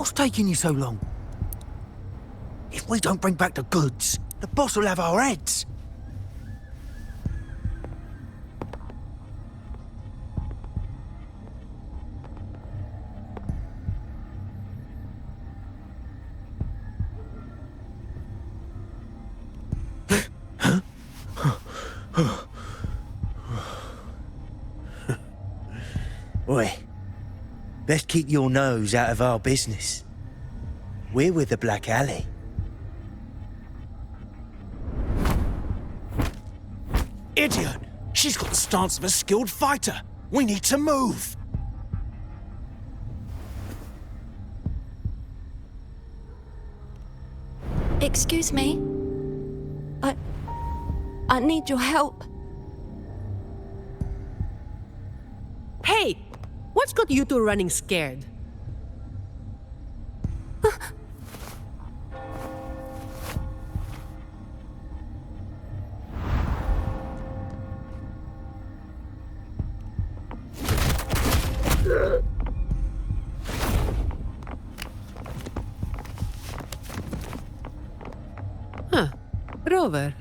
What's taking you so long? If we don't bring back the goods, the boss will have our heads. Oi, best keep your nose out of our business. We're with the Black Alley. Idiot! She's got the stance of a skilled fighter. We need to move. Excuse me? I need your help. Hey! What's got you two running scared? Huh. Rover.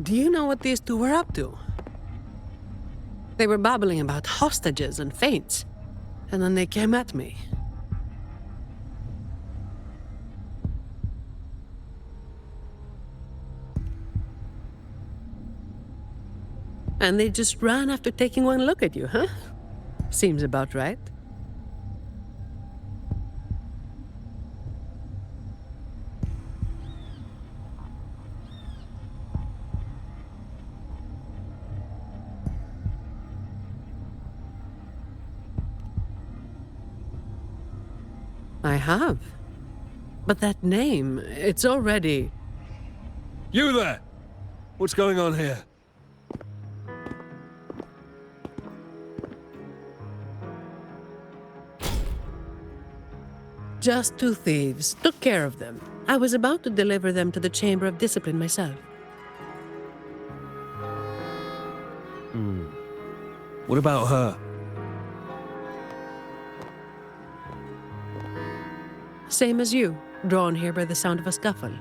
Do you know what these two were up to? They were babbling about hostages and feints, and then they came at me. And they just ran after taking one look at you, huh? Seems about right. I have. But that name, it's already... You there! What's going on here? Just two thieves. Took care of them. I was about to deliver them to the Chamber of Discipline myself. What about her? Same as you, drawn here by the sound of a scuffle.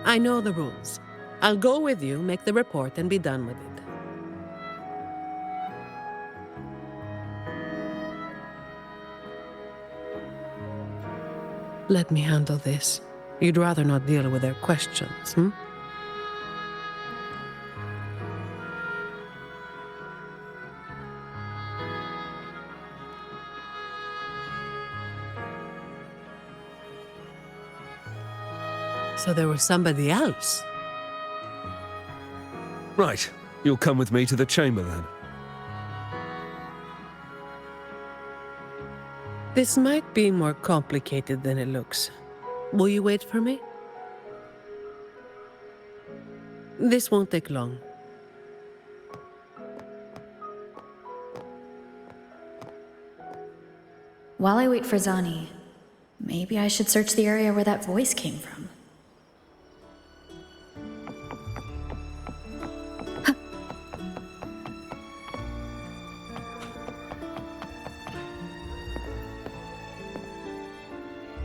I know the rules. I'll go with you, make the report, and be done with it. Let me handle this. You'd rather not deal with their questions, hmm? So there was somebody else? Right, you'll come with me to the chamber then. This might be more complicated than it looks. Will you wait for me? This won't take long. While I wait for Zani, maybe I should search the area where that voice came from.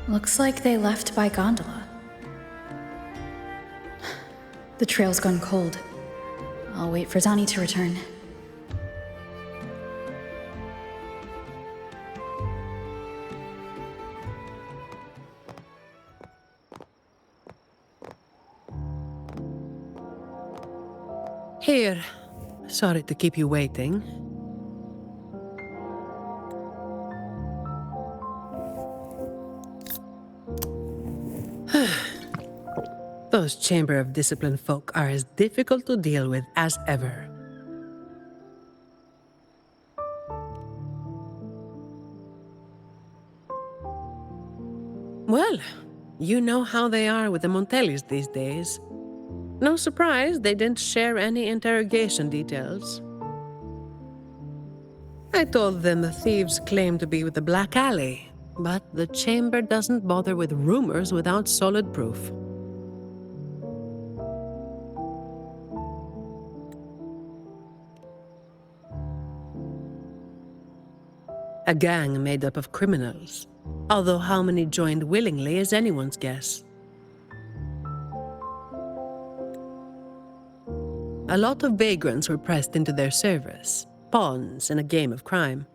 Looks like they left by gondola. The trail's gone cold. I'll wait for Zani to return. Here. Sorry to keep you waiting. Those Chamber of Discipline folk are as difficult to deal with as ever. Well, you know how they are with the Montellis these days. No surprise they didn't share any interrogation details. I told them the thieves claimed to be with the Black Alley, but the Chamber doesn't bother with rumors without solid proof. A gang made up of criminals, although how many joined willingly is anyone's guess. A lot of vagrants were pressed into their service, pawns in a game of crime.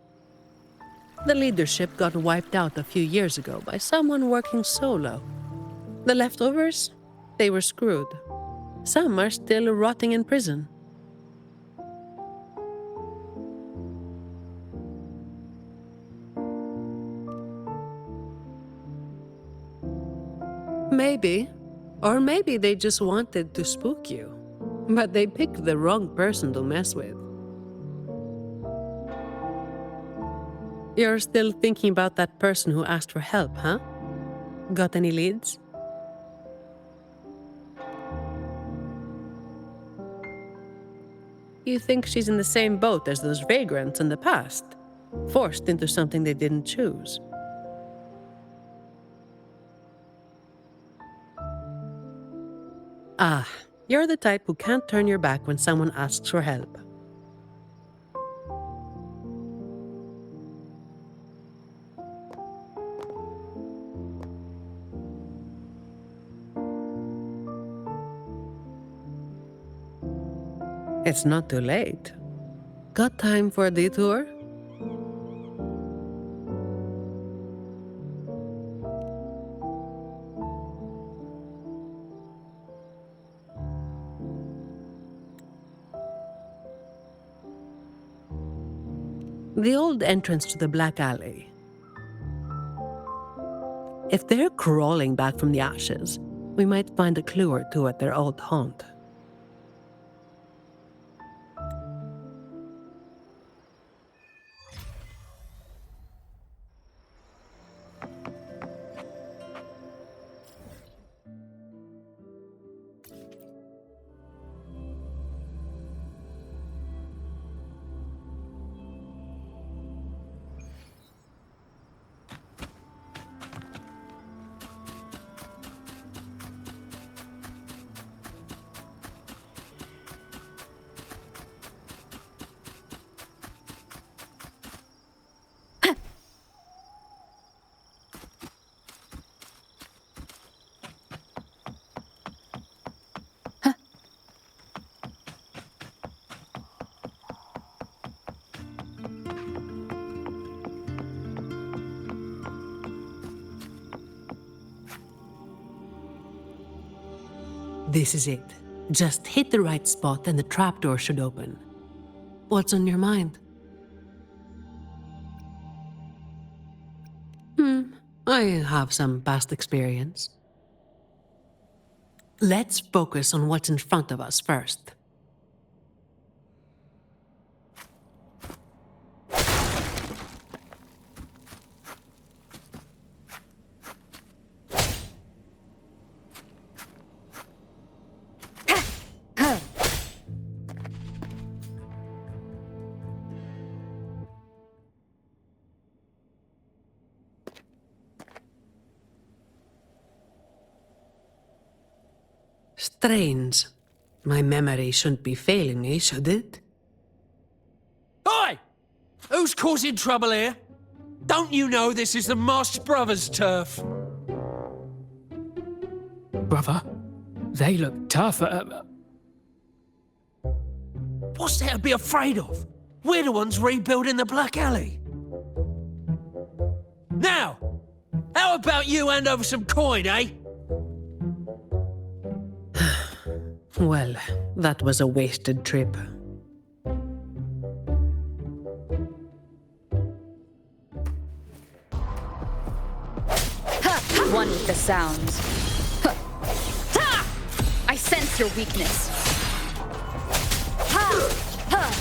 The leadership got wiped out a few years ago by someone working solo. The leftovers? They were screwed. Some are still rotting in prison. Maybe. Or maybe they just wanted to spook you. But they picked the wrong person to mess with. You're still thinking about that person who asked for help, huh? Got any leads? You think she's in the same boat as those vagrants in the past? Forced into something they didn't choose? Ah, you're the type who can't turn your back when someone asks for help. It's not too late. Got time for a detour? The old entrance to the Black Alley. If they're crawling back from the ashes, we might find a clue or two at their old haunt. This is it. Just hit the right spot and the trapdoor should open. What's on your mind? I have some past experience. Let's focus on what's in front of us first. Strange. My memory shouldn't be failing me, should it? Oi! Who's causing trouble here? Don't you know this is the Marsh Brothers' turf? Brother, they look tough. What's there to be afraid of? We're the ones rebuilding the Black Alley. Now, how about you hand over some coin, eh? Well, that was a wasted trip. One with the sounds. Ha! I sense your weakness. Ha! Ha!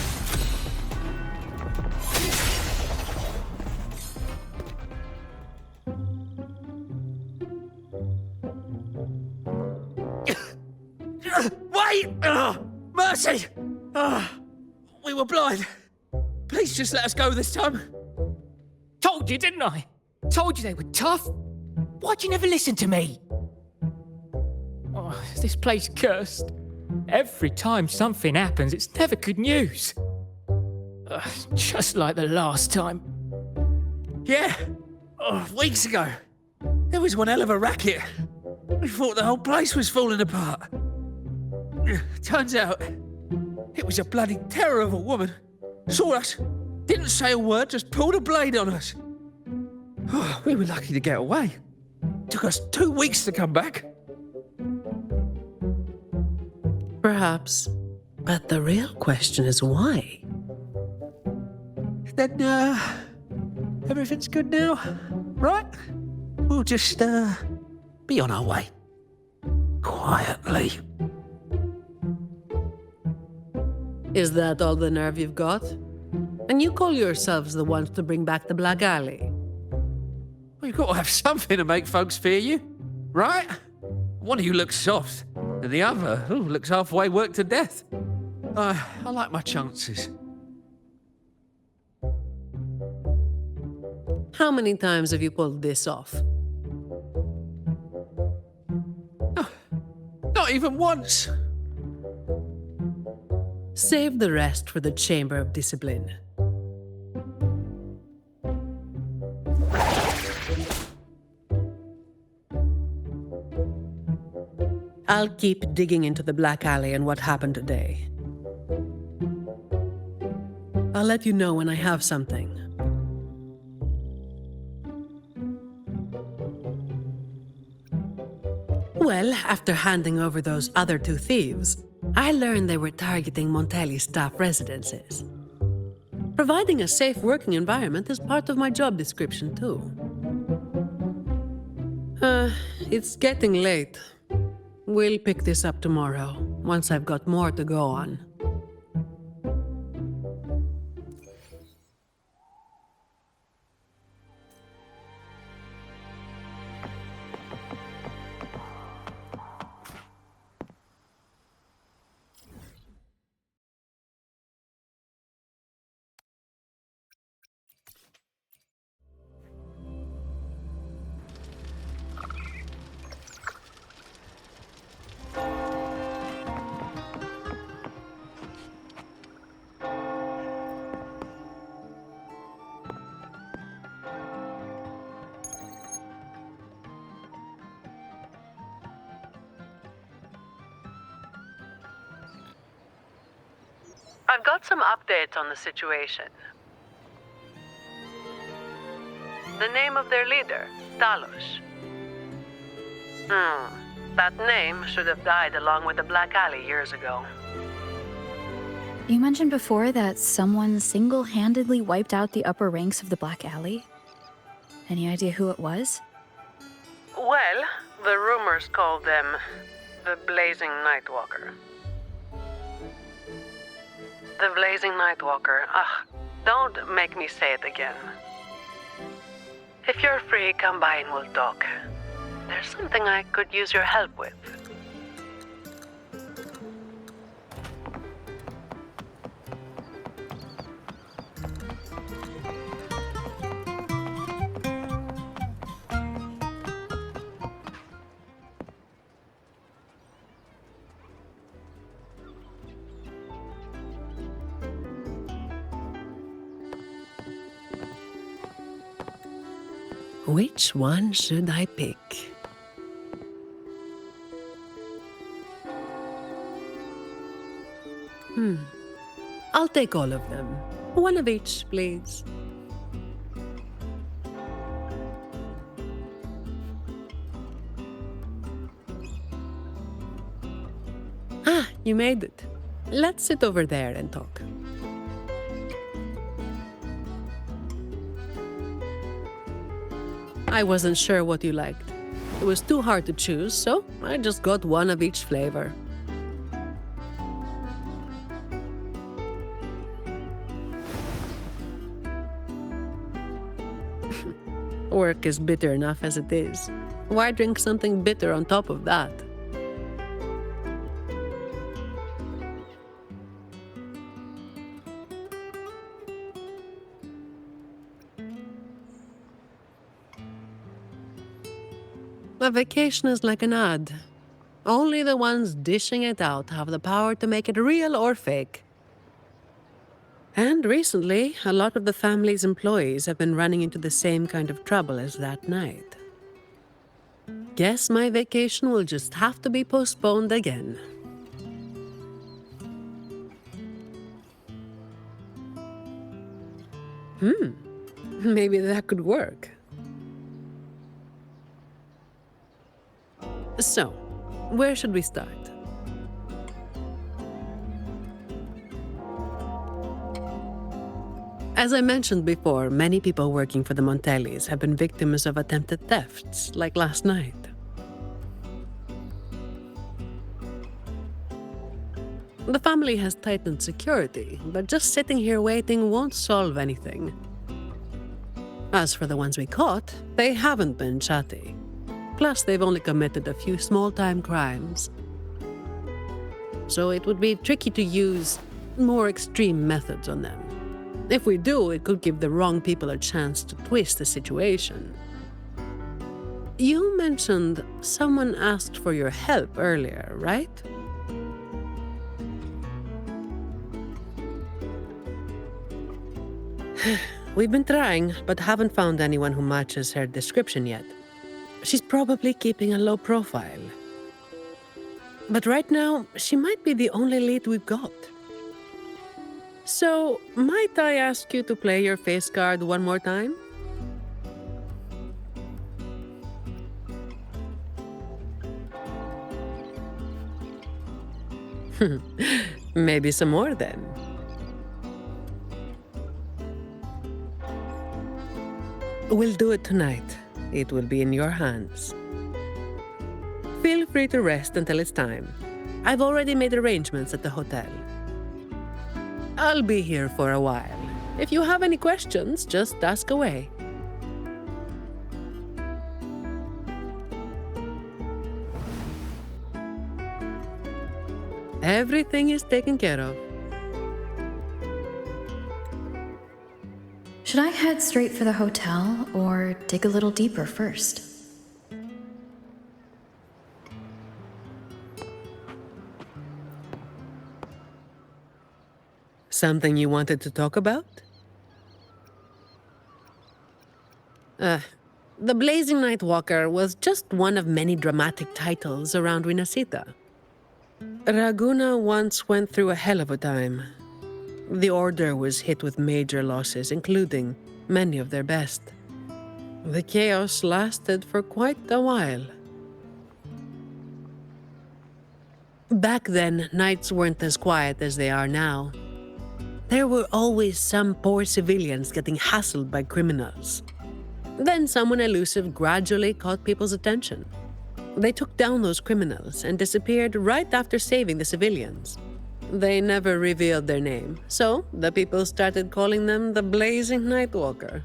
Wait! Mercy! We were blind. Please just let us go this time. Told you, didn't I? Told you they were tough. Why'd you never listen to me? Oh, is this place cursed? Every time something happens, it's never good news. Just like the last time. Yeah. Oh, weeks ago. There was one hell of a racket. We thought the whole place was falling apart. Turns out, it was a bloody terror of a woman. Saw us, didn't say a word, just pulled a blade on us. We were lucky to get away. Took us 2 weeks to come back. Perhaps. But the real question is why? Then, everything's good now, right? We'll just, be on our way. Quietly. Is that all the nerve you've got? And you call yourselves the ones to bring back the Black Alley? Well, you've got to have something to make folks fear you, right? One of you looks soft, and the other looks halfway worked to death. I like my chances. How many times have you pulled this off? Not even once. Save the rest for the Chamber of Discipline. I'll keep digging into the Black Alley and what happened today. I'll let you know when I have something. Well, after handing over those other 2 thieves, I learned they were targeting Montelli's staff residences. Providing a safe working environment is part of my job description, too. It's getting late. We'll pick this up tomorrow, once I've got more to go on. I've got some updates on the situation. The name of their leader, Talos. That name should have died along with the Black Alley years ago. You mentioned before that someone single-handedly wiped out the upper ranks of the Black Alley. Any idea who it was? Well, the rumors called them the Blazing Nightwalker. The Blazing Nightwalker. Don't make me say it again. If you're free, come by and we'll talk. There's something I could use your help with. Which one should I pick? I'll take all of them. One of each, please. You made it. Let's sit over there and talk. I wasn't sure what you liked. It was too hard to choose, so I just got one of each flavor. Work is bitter enough as it is. Why drink something bitter on top of that? A vacation is like an ad. Only the ones dishing it out have the power to make it real or fake. And recently, a lot of the family's employees have been running into the same kind of trouble as that night. Guess my vacation will just have to be postponed again. Maybe that could work. So, where should we start? As I mentioned before, many people working for the Montellis have been victims of attempted thefts, like last night. The family has tightened security, but just sitting here waiting won't solve anything. As for the ones we caught, they haven't been chatty. Plus, they've only committed a few small-time crimes. So it would be tricky to use more extreme methods on them. If we do, it could give the wrong people a chance to twist the situation. You mentioned someone asked for your help earlier, right? We've been trying, but haven't found anyone who matches her description yet. She's probably keeping a low profile. But right now, she might be the only lead we've got. So, might I ask you to play your face card one more time? Maybe some more then. We'll do it tonight. It will be in your hands. Feel free to rest until it's time. I've already made arrangements at the hotel. I'll be here for a while. If you have any questions, just ask away. Everything is taken care of. Should I head straight for the hotel or dig a little deeper first? Something you wanted to talk about? The Blazing Night Walker was just one of many dramatic titles around Winasita. Ragunna once went through a hell of a time. The Order was hit with major losses, including many of their best. The chaos lasted for quite a while. Back then, nights weren't as quiet as they are now. There were always some poor civilians getting hassled by criminals. Then someone elusive gradually caught people's attention. They took down those criminals and disappeared right after saving the civilians. They never revealed their name, so the people started calling them the Blazing Night Walker.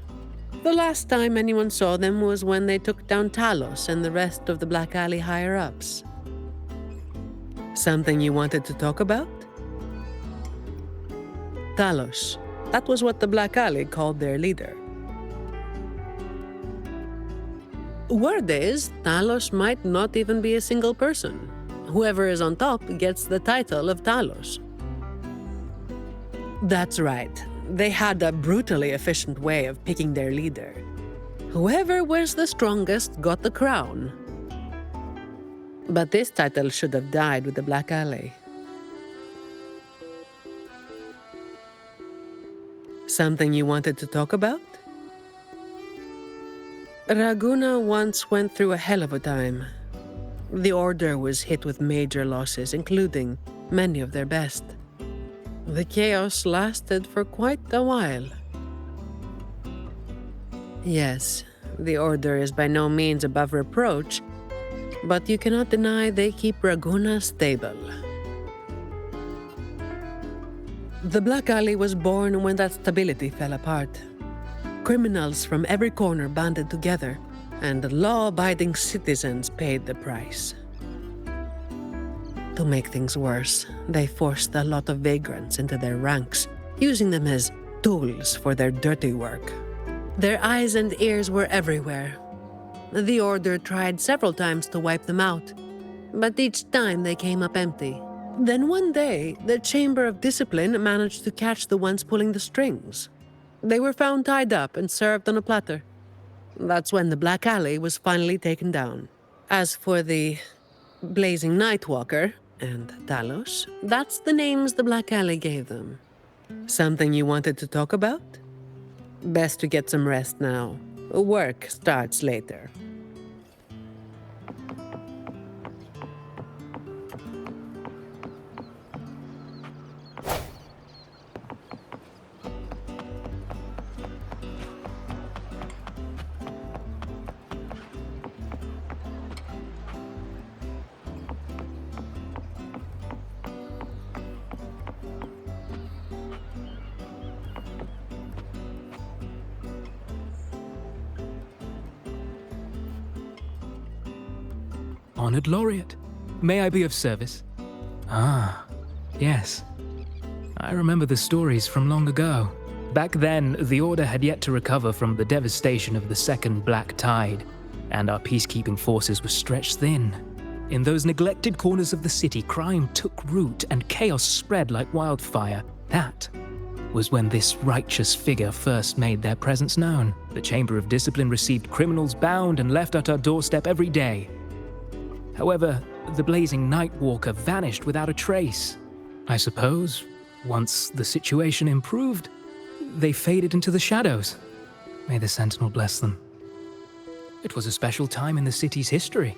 The last time anyone saw them was when they took down Talos and the rest of the Black Alley higher-ups. Something you wanted to talk about? Talos. That was what the Black Alley called their leader. Word is, Talos might not even be a single person. Whoever is on top gets the title of Talos. That's right. They had a brutally efficient way of picking their leader. Whoever was the strongest got the crown. But this title should have died with the Black Alley. Something you wanted to talk about? Ragunna once went through a hell of a time. The Order was hit with major losses, including many of their best. The chaos lasted for quite a while. Yes, the Order is by no means above reproach, but you cannot deny they keep Ragunna stable. The Black Alley was born when that stability fell apart. Criminals from every corner banded together, and law-abiding citizens paid the price. To make things worse, they forced a lot of vagrants into their ranks, using them as tools for their dirty work. Their eyes and ears were everywhere. The Order tried several times to wipe them out, but each time they came up empty. Then one day, the Chamber of Discipline managed to catch the ones pulling the strings. They were found tied up and served on a platter. That's when the Black Alley was finally taken down. As for the Blazing Nightwalker and Talos, that's the names the Black Alley gave them. Something you wanted to talk about? Best to get some rest now. Work starts later. Honored Laureate, may I be of service? Ah, yes. I remember the stories from long ago. Back then, the Order had yet to recover from the devastation of the Second Black Tide, and our peacekeeping forces were stretched thin. In those neglected corners of the city, crime took root and chaos spread like wildfire. That was when this righteous figure first made their presence known. The Chamber of Discipline received criminals bound and left at our doorstep every day. However, the Blazing Nightwalker vanished without a trace. I suppose, once the situation improved, they faded into the shadows. May the Sentinel bless them. It was a special time in the city's history.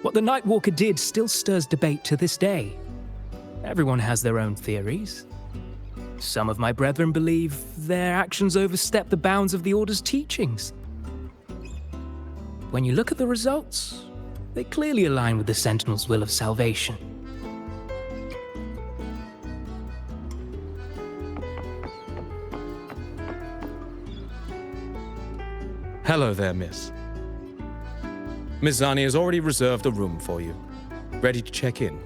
What the Nightwalker did still stirs debate to this day. Everyone has their own theories. Some of my brethren believe their actions overstep the bounds of the Order's teachings. When you look at the results, they clearly align with the Sentinel's will of salvation. Hello there, miss. Miss Zani has already reserved a room for you. Ready to check in?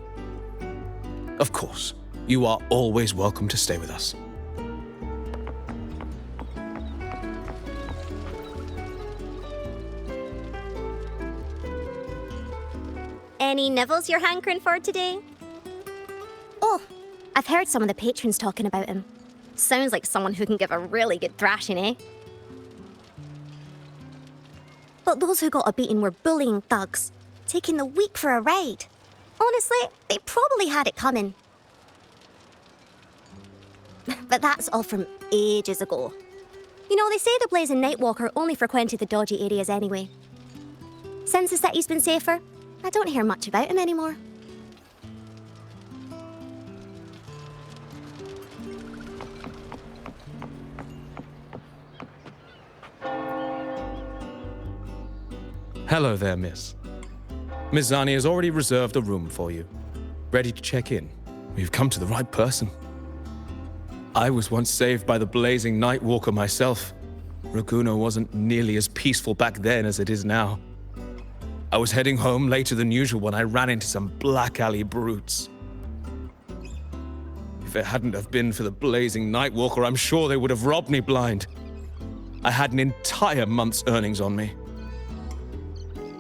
Of course. You are always welcome to stay with us. Any nibbles you're hankering for today? Oh, I've heard some of the patrons talking about him. Sounds like someone who can give a really good thrashing, eh? But those who got a beating were bullying thugs, taking the weak for a ride. Honestly, they probably had it coming. But that's all from ages ago. You know, they say the Blazing Nightwalker only frequented the dodgy areas anyway. Since the city's been safer, I don't hear much about him anymore. Hello there, miss. Miss Zani has already reserved a room for you. Ready to check in? You've come to the right person. I was once saved by the Blazing Nightwalker myself. Ragunna wasn't nearly as peaceful back then as it is now. I was heading home later than usual when I ran into some Black Alley brutes. If it hadn't have been for the Blazing Nightwalker, I'm sure they would have robbed me blind. I had an entire month's earnings on me.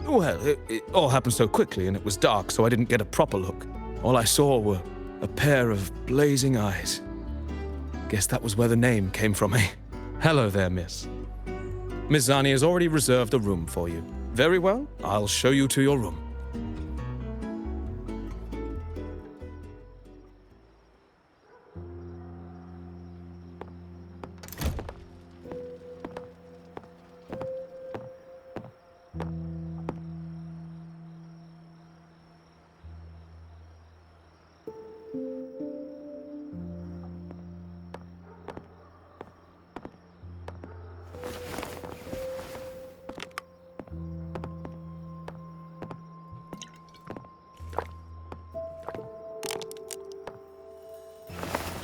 Well, it all happened so quickly and it was dark, so I didn't get a proper look. All I saw were a pair of blazing eyes. Guess that was where the name came from, eh? Hello there, miss. Miss Zani has already reserved a room for you. Very well, I'll show you to your room.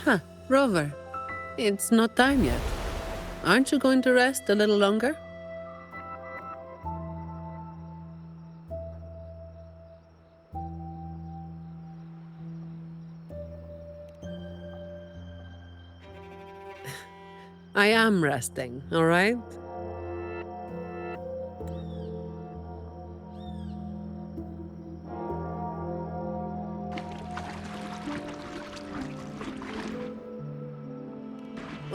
Huh, Rover. It's not time yet. Aren't you going to rest a little longer? I am resting, all right?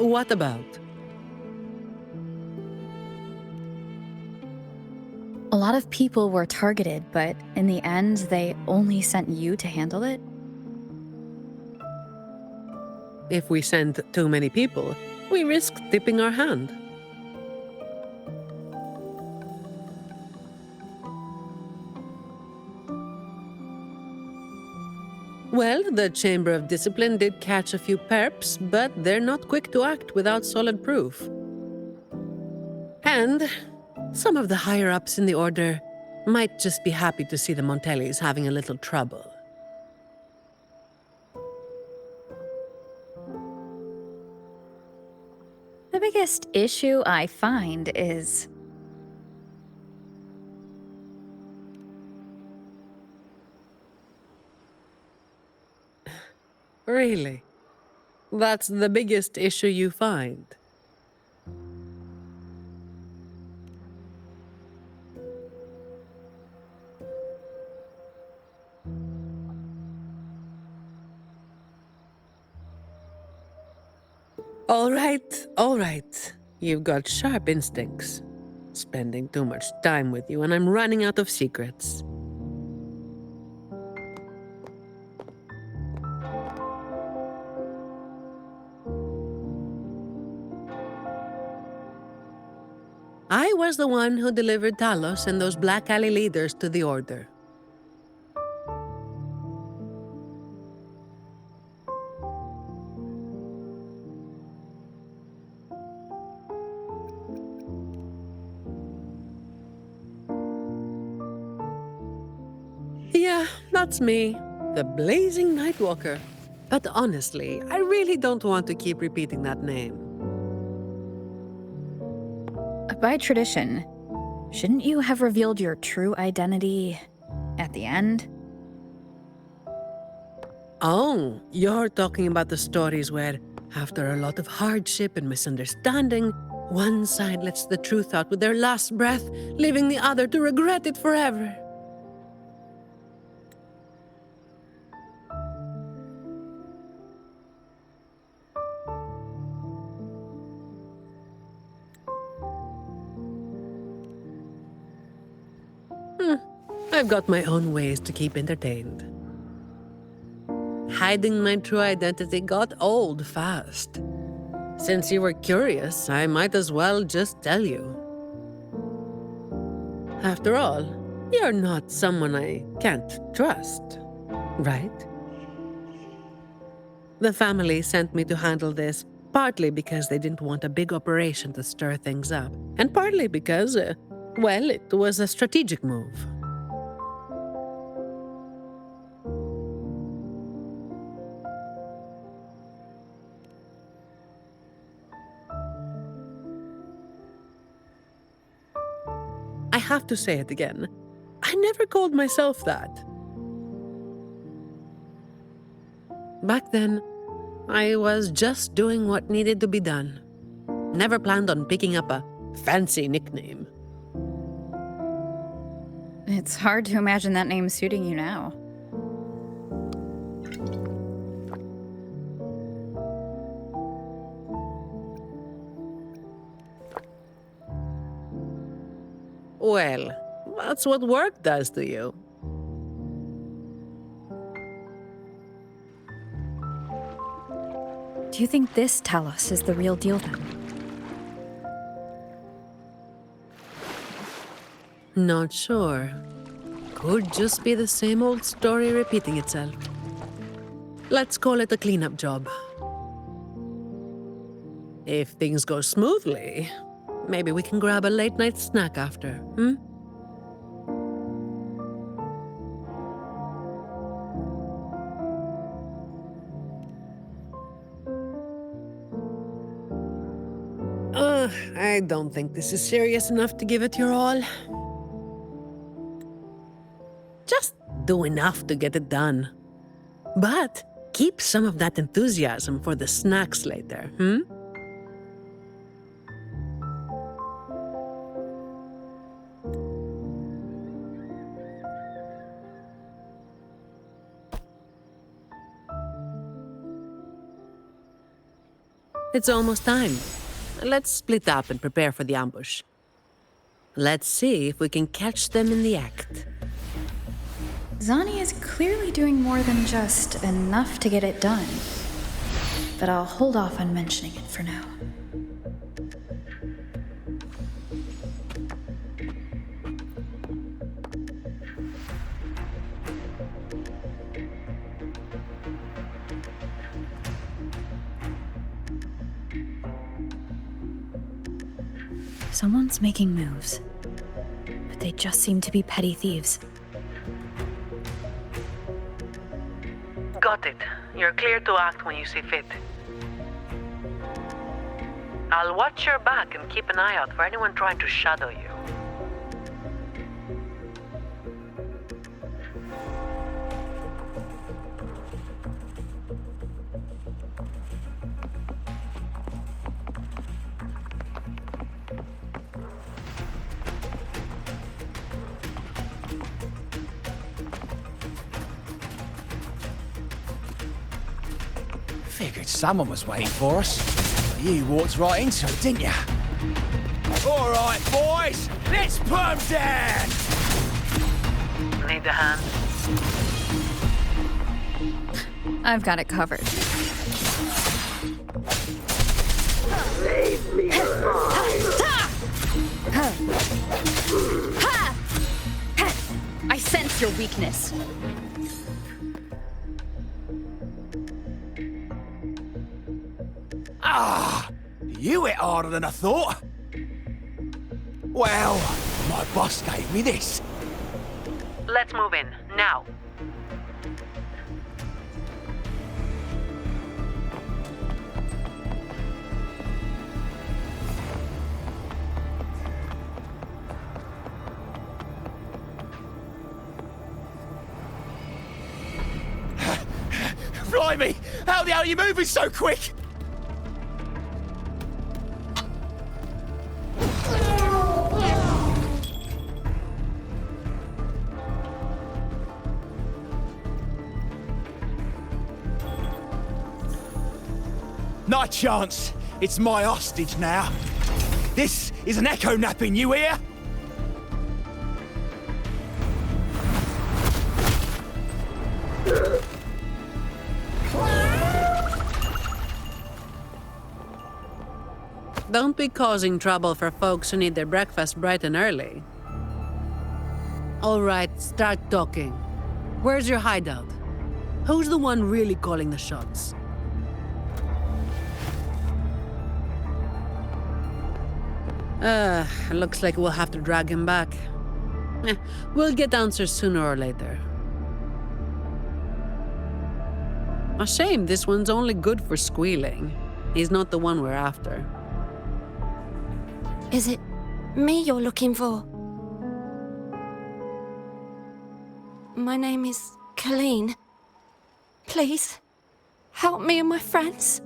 What about? A lot of people were targeted, but in the end, they only sent you to handle it? If we send too many people, we risk tipping our hand. Well, the Chamber of Discipline did catch a few perps, but they're not quick to act without solid proof. And some of the higher-ups in the Order might just be happy to see the Montellis having a little trouble. The biggest issue I find is Really? That's the biggest issue you find? All right. You've got sharp instincts. Spending too much time with you and I'm running out of secrets. I was the one who delivered Talos and those Black Alley leaders to the Order. Yeah, that's me, the Blazing Nightwalker. But honestly, I really don't want to keep repeating that name. by tradition, shouldn't you have revealed your true identity at the end? Oh, you're talking about the stories where, after a lot of hardship and misunderstanding, one side lets the truth out with their last breath, leaving the other to regret it forever. I've got my own ways to keep entertained. Hiding my true identity got old fast. Since you were curious, I might as well just tell you. After all, you're not someone I can't trust, right? The family sent me to handle this, partly because they didn't want a big operation to stir things up, and partly because, well, it was a strategic move. I have to say it again. I never called myself that. Back then, I was just doing what needed to be done. Never planned on picking up a fancy nickname. It's hard to imagine that name suiting you now. Well, that's what work does to you. Do you think this talos is the real deal then? Not sure. Could just be the same old story repeating itself. Let's call it a cleanup job. If things go smoothly, maybe we can grab a late-night snack after, I don't think this is serious enough to give it your all. Just do enough to get it done. But keep some of that enthusiasm for the snacks later, It's almost time. Let's split up and prepare for the ambush. Let's see if we can catch them in the act. Zani is clearly doing more than just enough to get it done. But I'll hold off on mentioning it for now. Someone's making moves, but they just seem to be petty thieves. Got it. You're clear to act when you see fit. I'll watch your back and keep an eye out for anyone trying to shadow you. Figured someone was waiting for us. You walked right into it, didn't you? All right, boys, let's put 'em down! Need a hand? I've got it covered. I sense your weakness. You hit harder than I thought. Well, my boss gave me this. Let's move in, now. Blimey! How the hell are you moving so quick? Not a chance. It's my hostage now. This is an echo napping, you hear? Don't be causing trouble for folks who need their breakfast bright and early. All right, start talking. Where's your hideout? Who's the one really calling the shots? Looks like we'll have to drag him back. We'll get answers sooner or later. A shame this one's only good for squealing. He's not the one we're after. Is it me you're looking for? My name is Colleen. Please, help me and my friends.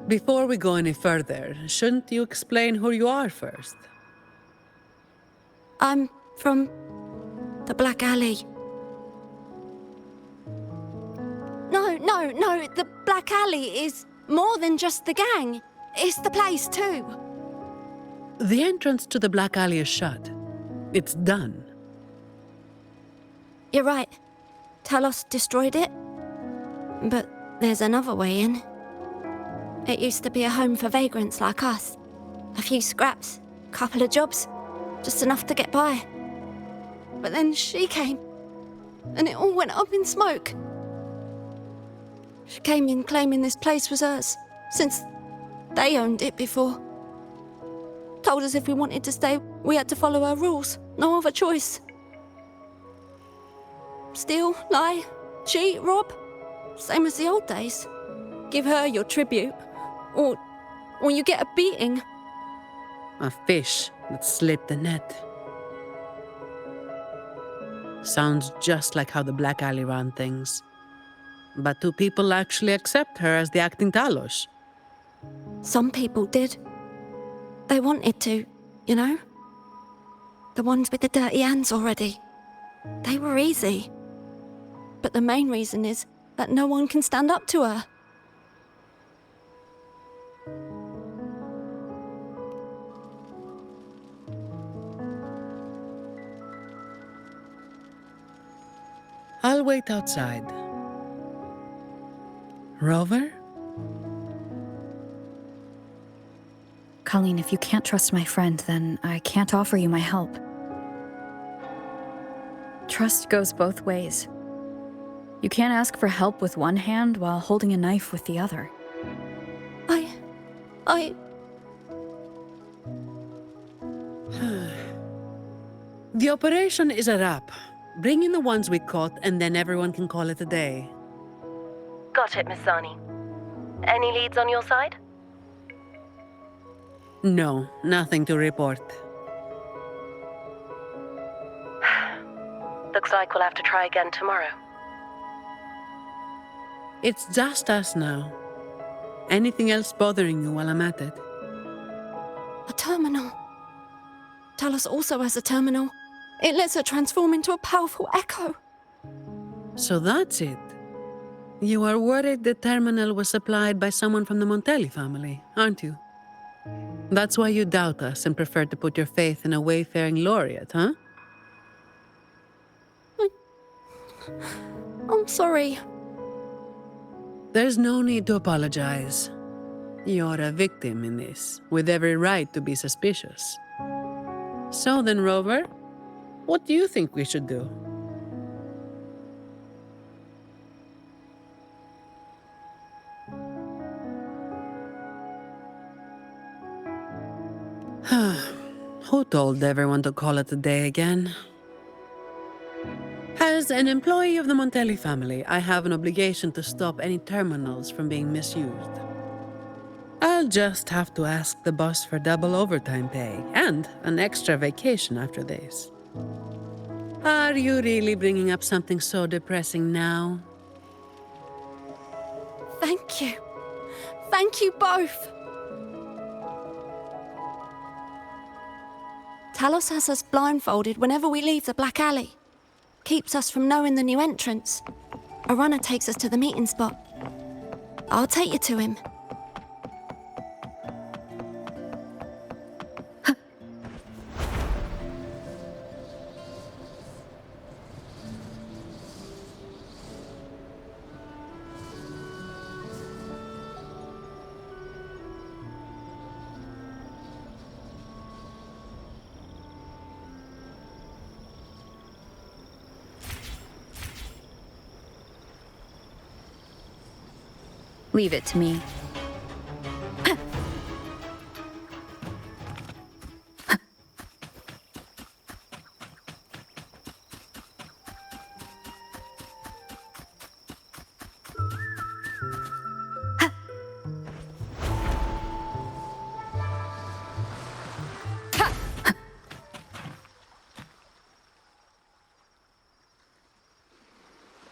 Before we go any further, shouldn't you explain who you are first? I'm from the Black Alley. No, the Black Alley is more than just the gang. It's the place too. The entrance to the Black Alley is shut. It's done. You're right. Talos destroyed it. But there's another way in. It used to be a home for vagrants like us. A few scraps, couple of jobs, just enough to get by. But then she came, and it all went up in smoke. She came in claiming this place was hers, since they owned it before. Told us if we wanted to stay, we had to follow her rules. No other choice. Steal, lie, cheat, rob. Same as the old days. Give her your tribute, or you get a beating. A fish that slipped the net. Sounds just like how the Black Alley ran things. But do people actually accept her as the acting talos? Some people did. They wanted to, you know? The ones with the dirty hands already. They were easy. But the main reason is that no one can stand up to her. I'll wait outside. Rover? Colleen, if you can't trust my friend, then I can't offer you my help. Trust goes both ways. You can't ask for help with one hand while holding a knife with the other. The operation is a wrap. Bring in the ones we caught, and then everyone can call it a day. Got it, Miss Zani. Any leads on your side? No, nothing to report. Looks like we'll have to try again tomorrow. It's just us now. Anything else bothering you while I'm at it? A terminal. Talos also has a terminal. It lets her transform into a powerful echo. So that's it. You are worried the terminal was supplied by someone from the Montelli family, aren't you? That's why you doubt us and prefer to put your faith in a wayfaring laureate, huh? I'm sorry. There's no need to apologize. You're a victim in this, with every right to be suspicious. So then, Rover, what do you think we should do? Who told everyone to call it a day again? As an employee of the Montelli family, I have an obligation to stop any terminals from being misused. I'll just have to ask the boss for double overtime pay and an extra vacation after this. Are you really bringing up something so depressing now? Thank you. Thank you both. Talos has us blindfolded whenever we leave the Black Alley. Keeps us from knowing the new entrance. A runner takes us to the meeting spot. I'll take you to him. Leave it to me.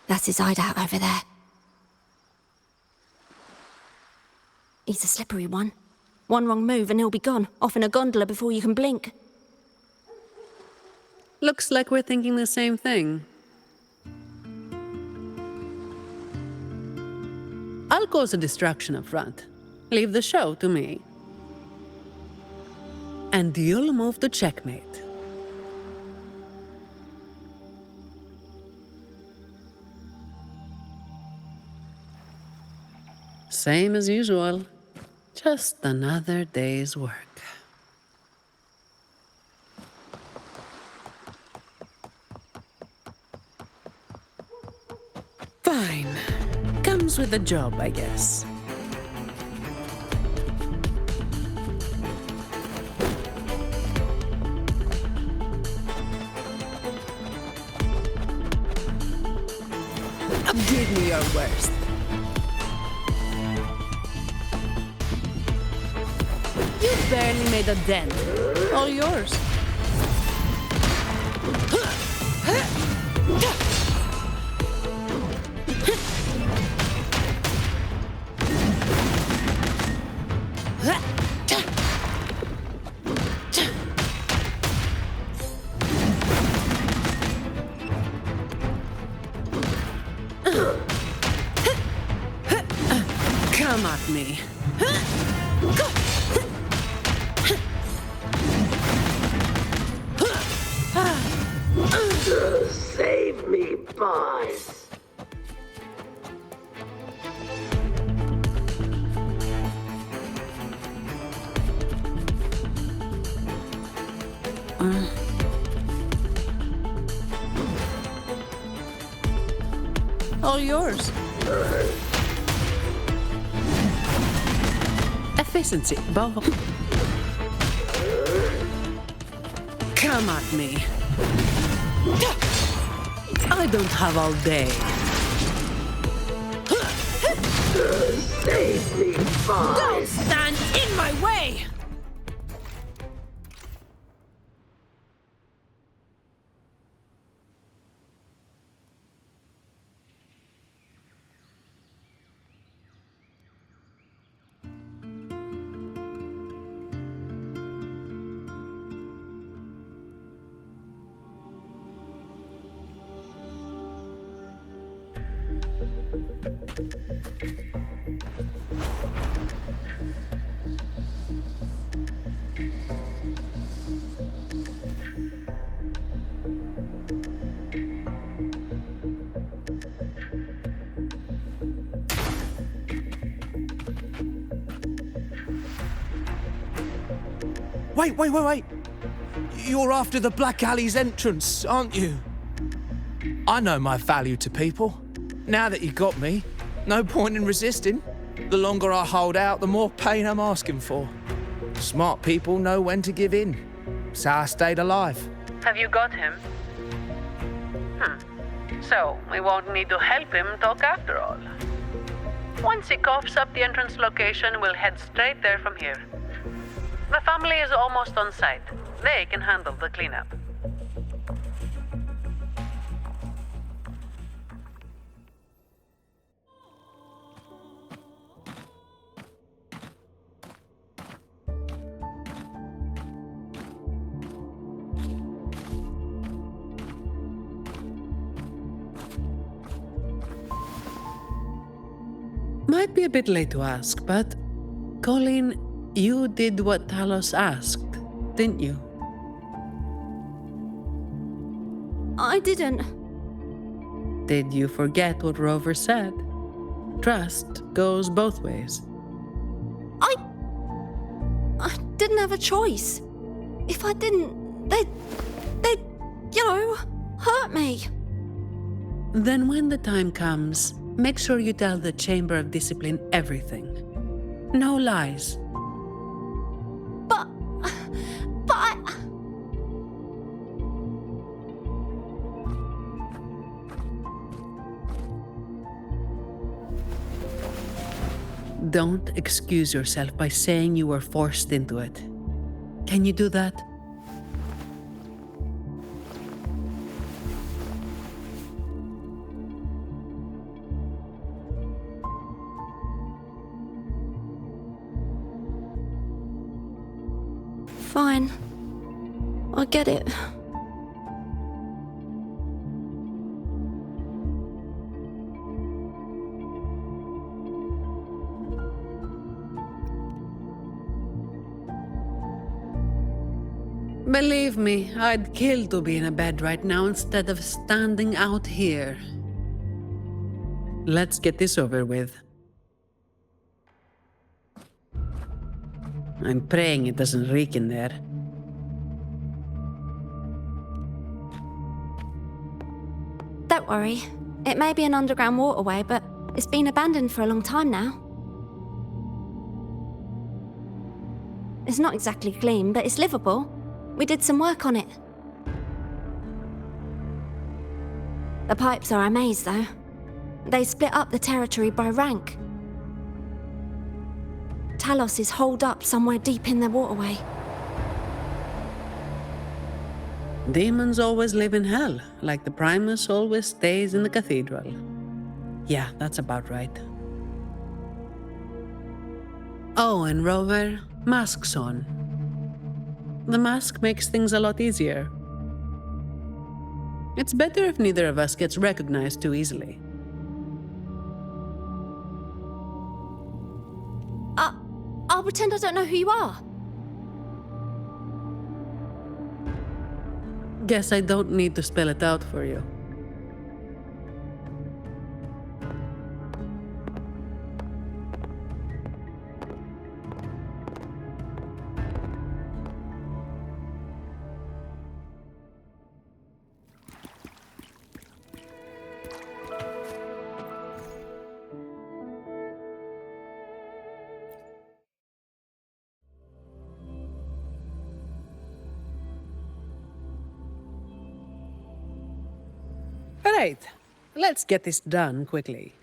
That's his hideout over there. He's a slippery one. One wrong move and he'll be gone, off in a gondola before you can blink. Looks like we're thinking the same thing. I'll cause a distraction up front. Leave the show to me. And you'll move to checkmate. Same as usual. Just another day's work. Fine. Comes with the job, I guess. Give me your worst. You barely made a dent. All yours. All yours. Efficiency, both. Come at me. I don't have all day. Don't stand in my way! Wait. You're after the Black Alley's entrance, aren't you? I know my value to people. Now that you got me, no point in resisting. The longer I hold out, the more pain I'm asking for. Smart people know when to give in. So I stayed alive. Have you got him? So, we won't need to help him talk after all. Once he coughs up the entrance location, we'll head straight there from here. The family is almost on site. They can handle the cleanup. Might be a bit late to ask, but Colleen, you did what Talos asked, didn't you? I didn't. Did you forget what Rover said? Trust goes both ways. I didn't have a choice. If I didn't, they'd, hurt me. Then when the time comes, make sure you tell the Chamber of Discipline everything. No lies. But I... Don't excuse yourself by saying you were forced into it. Can you do that? Fine. I get it. Believe me, I'd kill to be in a bed right now instead of standing out here. Let's get this over with. I'm praying it doesn't reek in there. Don't worry. It may be an underground waterway, but it's been abandoned for a long time now. It's not exactly clean, but it's livable. We did some work on it. The pipes are a maze, though. They split up the territory by rank. Talos is holed up somewhere deep in the waterway. Demons always live in hell, like the Primus always stays in the cathedral. Yeah, that's about right. Oh, and Rover, mask's on. The mask makes things a lot easier. It's better if neither of us gets recognized too easily. I'll pretend I don't know who you are. Guess I don't need to spell it out for you. Right. Let's get this done quickly.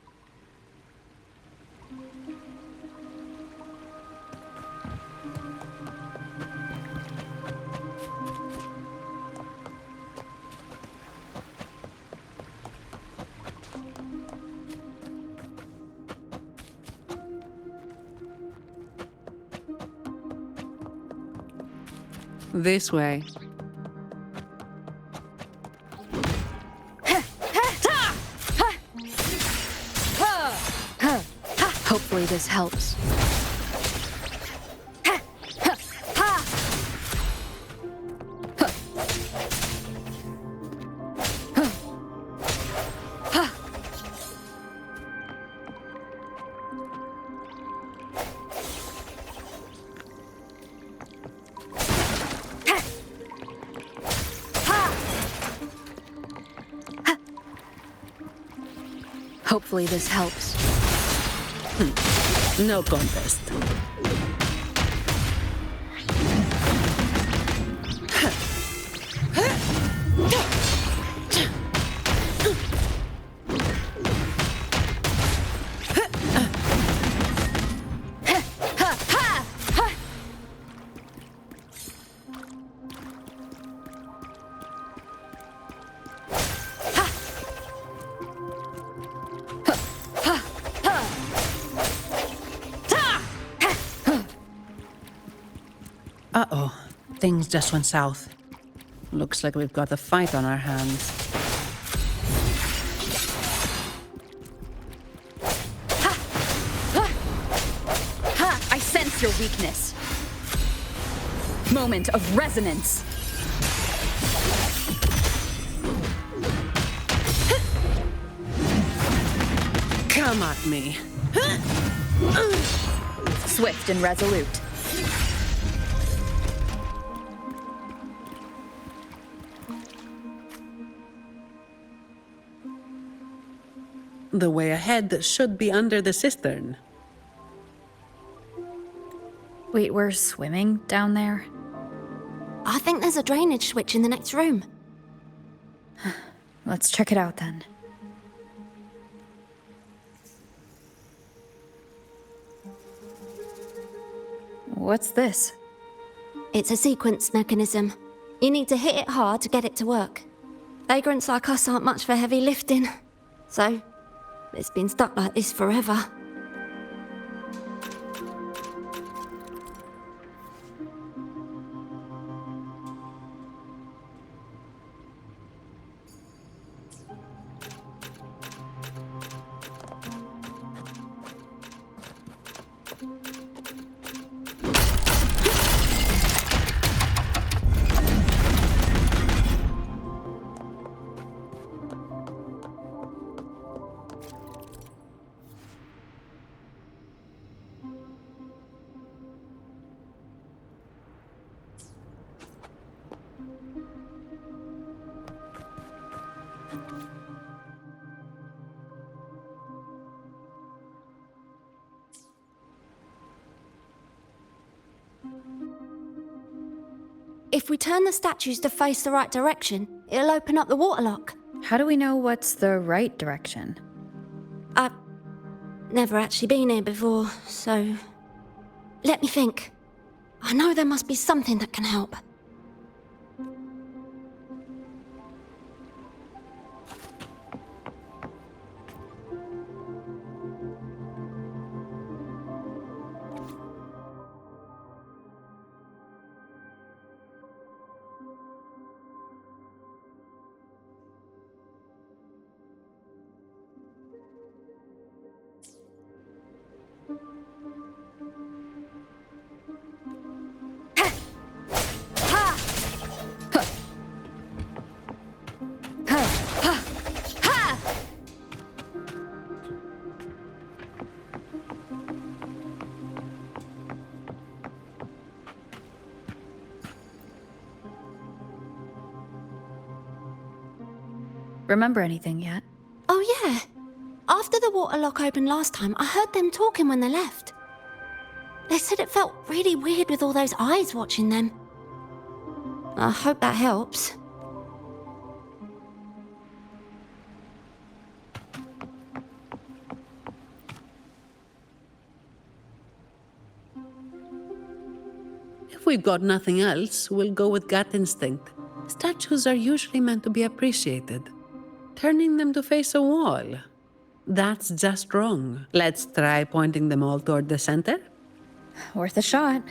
This way. Hopefully this helps. Hopefully this helps. No contest. Uh-oh. Things just went south. Looks like we've got a fight on our hands. I sense your weakness. Moment of resonance. Come at me. Swift and resolute. The way ahead should be under the cistern. Wait, we're swimming down there? I think there's a drainage switch in the next room. Let's check it out then. What's this? It's a sequence mechanism. You need to hit it hard to get it to work. Vagrants like us aren't much for heavy lifting. So, it's been stuck like this forever. If we turn the statues to face the right direction, it'll open up the waterlock. How do we know what's the right direction? I've never actually been here before, so... Let me think. I know there must be something that can help. Remember anything yet? Oh yeah. After the waterlock opened last time, I heard them talking when they left. They said it felt really weird with all those eyes watching them. I hope that helps. If we've got nothing else, we'll go with gut instinct. Statues are usually meant to be appreciated. Turning them to face a wall, that's just wrong. Let's try pointing them all toward the center. Worth a shot.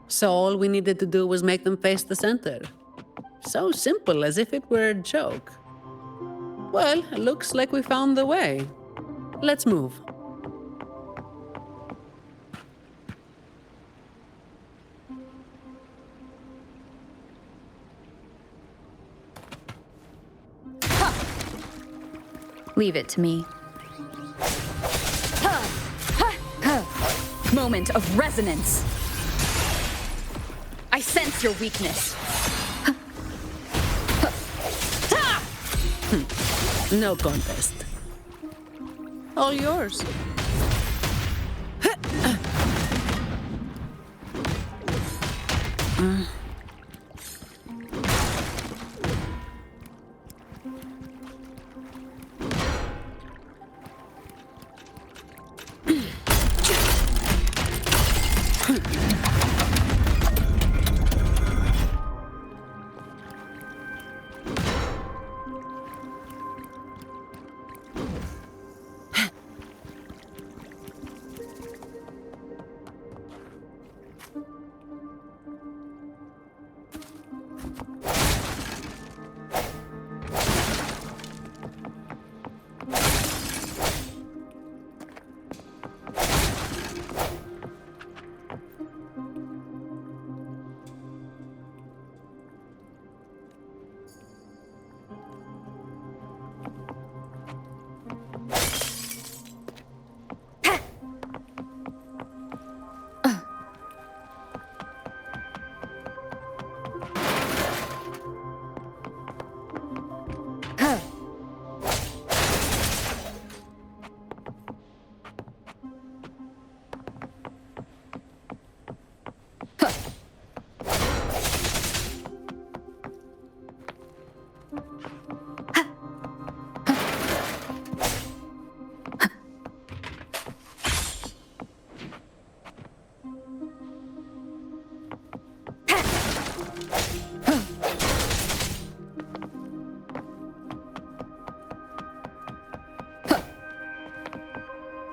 So all we needed to do was make them face the center. So simple, as if it were a joke. Well, it looks like we found the way. Let's move. Leave it to me. Moment of resonance. I sense your weakness. No contest. All yours.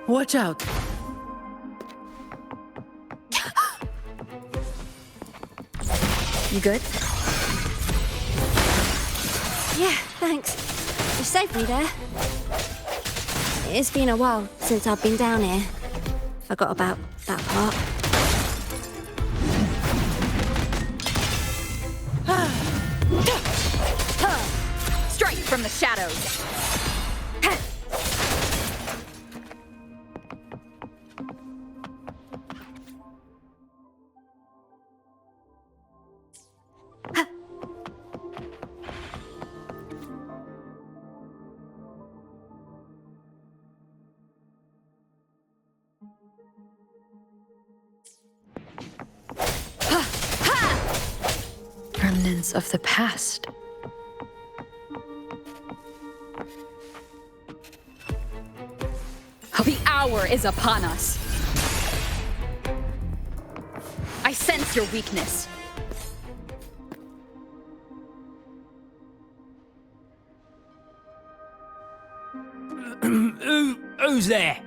Watch out. You good? Yeah, thanks. You saved me there. It's been a while since I've been down here. Forgot about that part. Strike from the shadows. Remnants of the past. The hour is upon us. I sense your weakness. Who's there?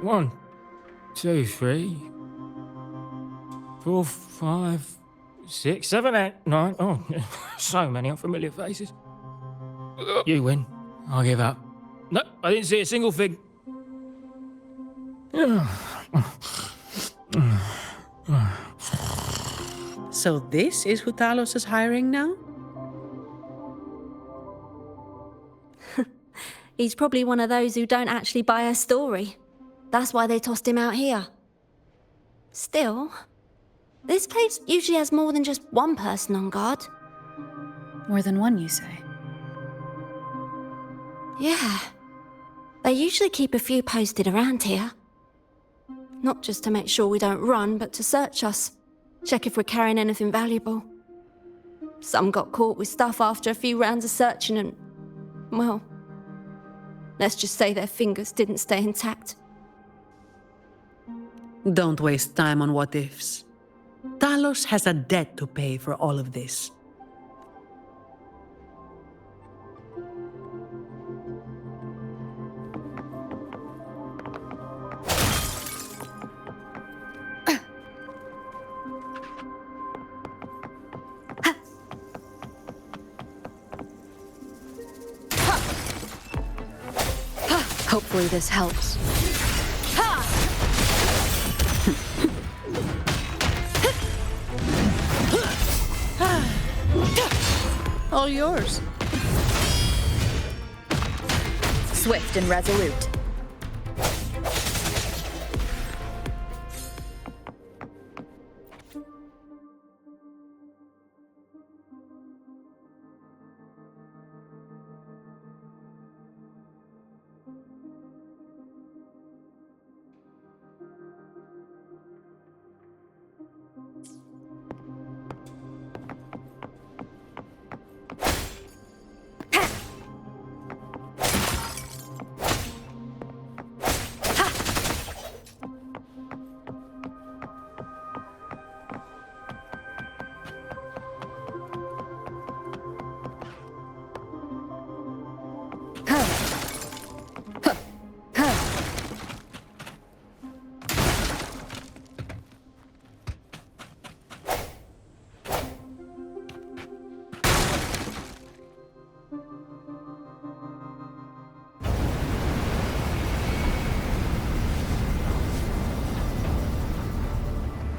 1, 2, 3, 4, 5, 6, 7, 8, 9. Oh, so many unfamiliar faces. You win. I'll give up. No, I didn't see a single fig. So this is who Talos is hiring now? He's probably one of those who don't actually buy a story. That's why they tossed him out here. Still, this place usually has more than just one person on guard. More than one, you say? Yeah. They usually keep a few posted around here. Not just to make sure we don't run, but to search us. Check if we're carrying anything valuable. Some got caught with stuff after a few rounds of searching and, well, let's just say their fingers didn't stay intact. Don't waste time on what ifs. Talos has a debt to pay for all of this. Hopefully this helps. All yours. Swift and resolute.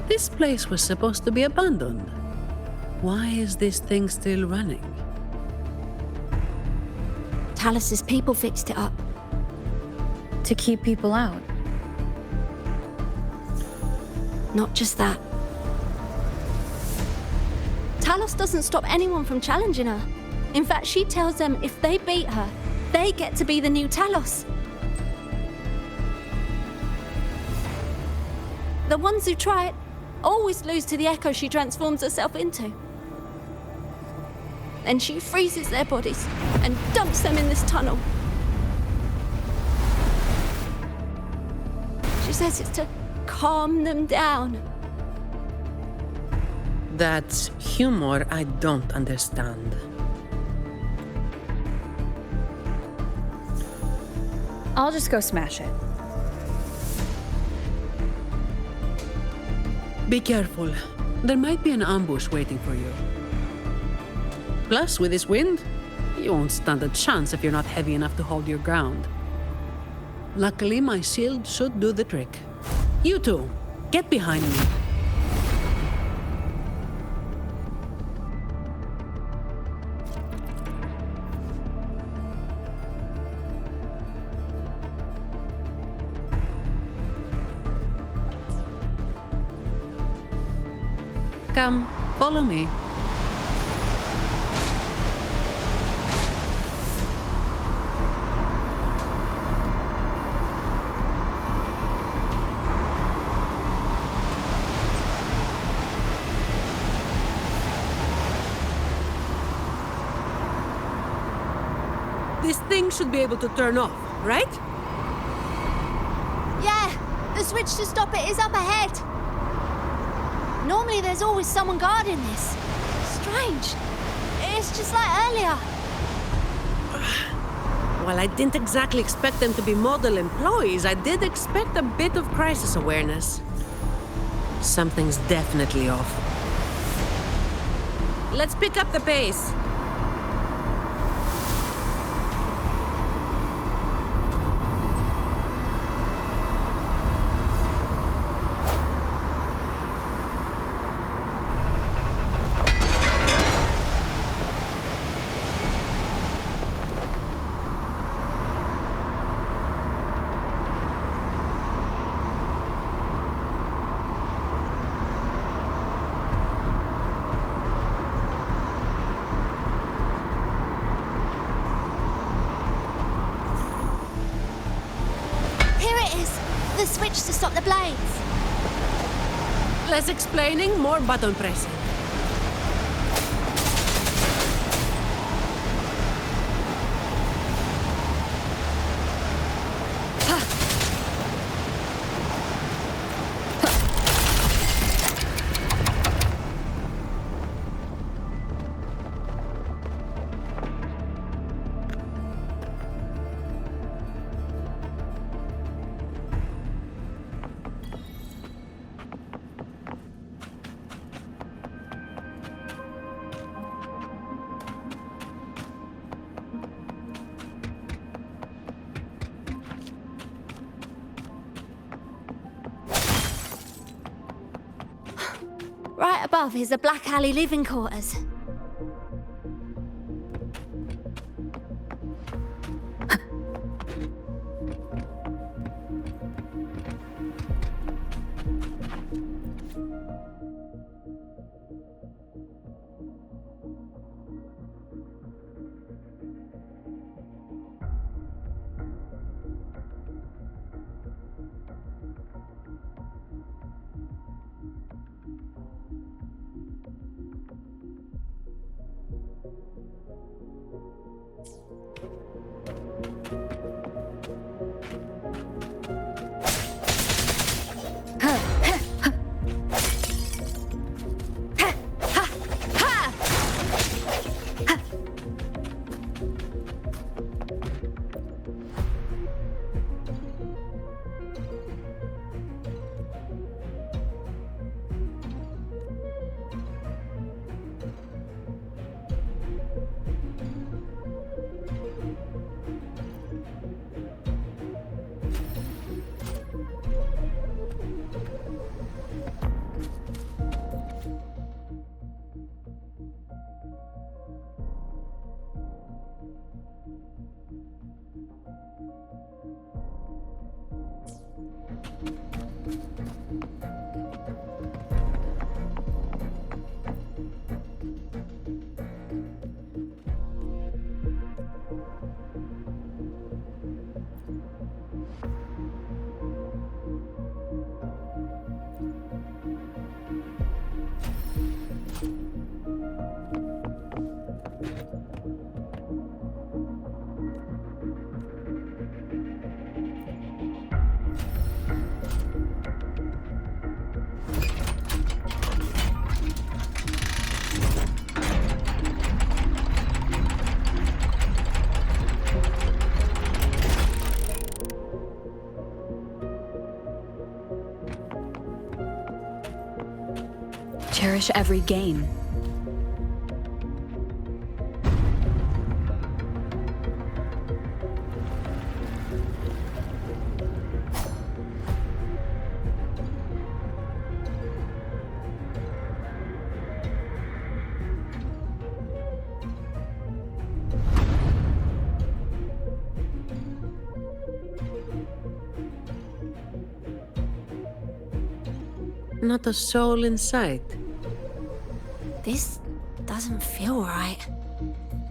This place was supposed to be abandoned. Why is this thing still running? Talos's people fixed it up. To keep people out. Not just that. Talos doesn't stop anyone from challenging her. In fact, she tells them if they beat her, they get to be the new Talos. The ones who try it always lose to the echo she transforms herself into. Then she freezes their bodies and dumps them in this tunnel. She says it's to calm them down. That's humor I don't understand. I'll just go smash it. Be careful. There might be an ambush waiting for you. Plus, with this wind, you won't stand a chance if you're not heavy enough to hold your ground. Luckily, my shield should do the trick. You two, get behind me. Come, follow me. This thing should be able to turn off, right? Yeah, the switch to stop it is up ahead. Normally there's always someone guarding this. Strange. It's just like earlier. While I didn't exactly expect them to be model employees, I did expect a bit of crisis awareness. Something's definitely off. Let's pick up the pace. The switch to stop the blades. Less explaining, more button pressing. Right above is the Black Alley living quarters. Cherish every gain. Not a soul in sight. This doesn't feel right.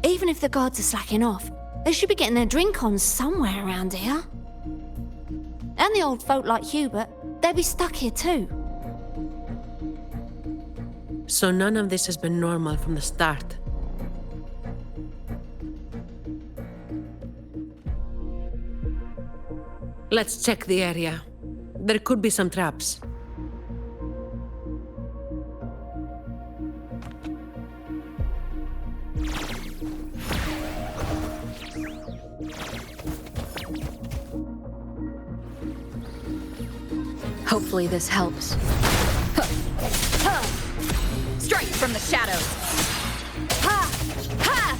Even if the guards are slacking off, they should be getting their drink on somewhere around here. And the old folk like Hubert, they'll be stuck here too. So none of this has been normal from the start. Let's check the area. There could be some traps. Hopefully this helps. Strike from the shadows. Ha! Ha!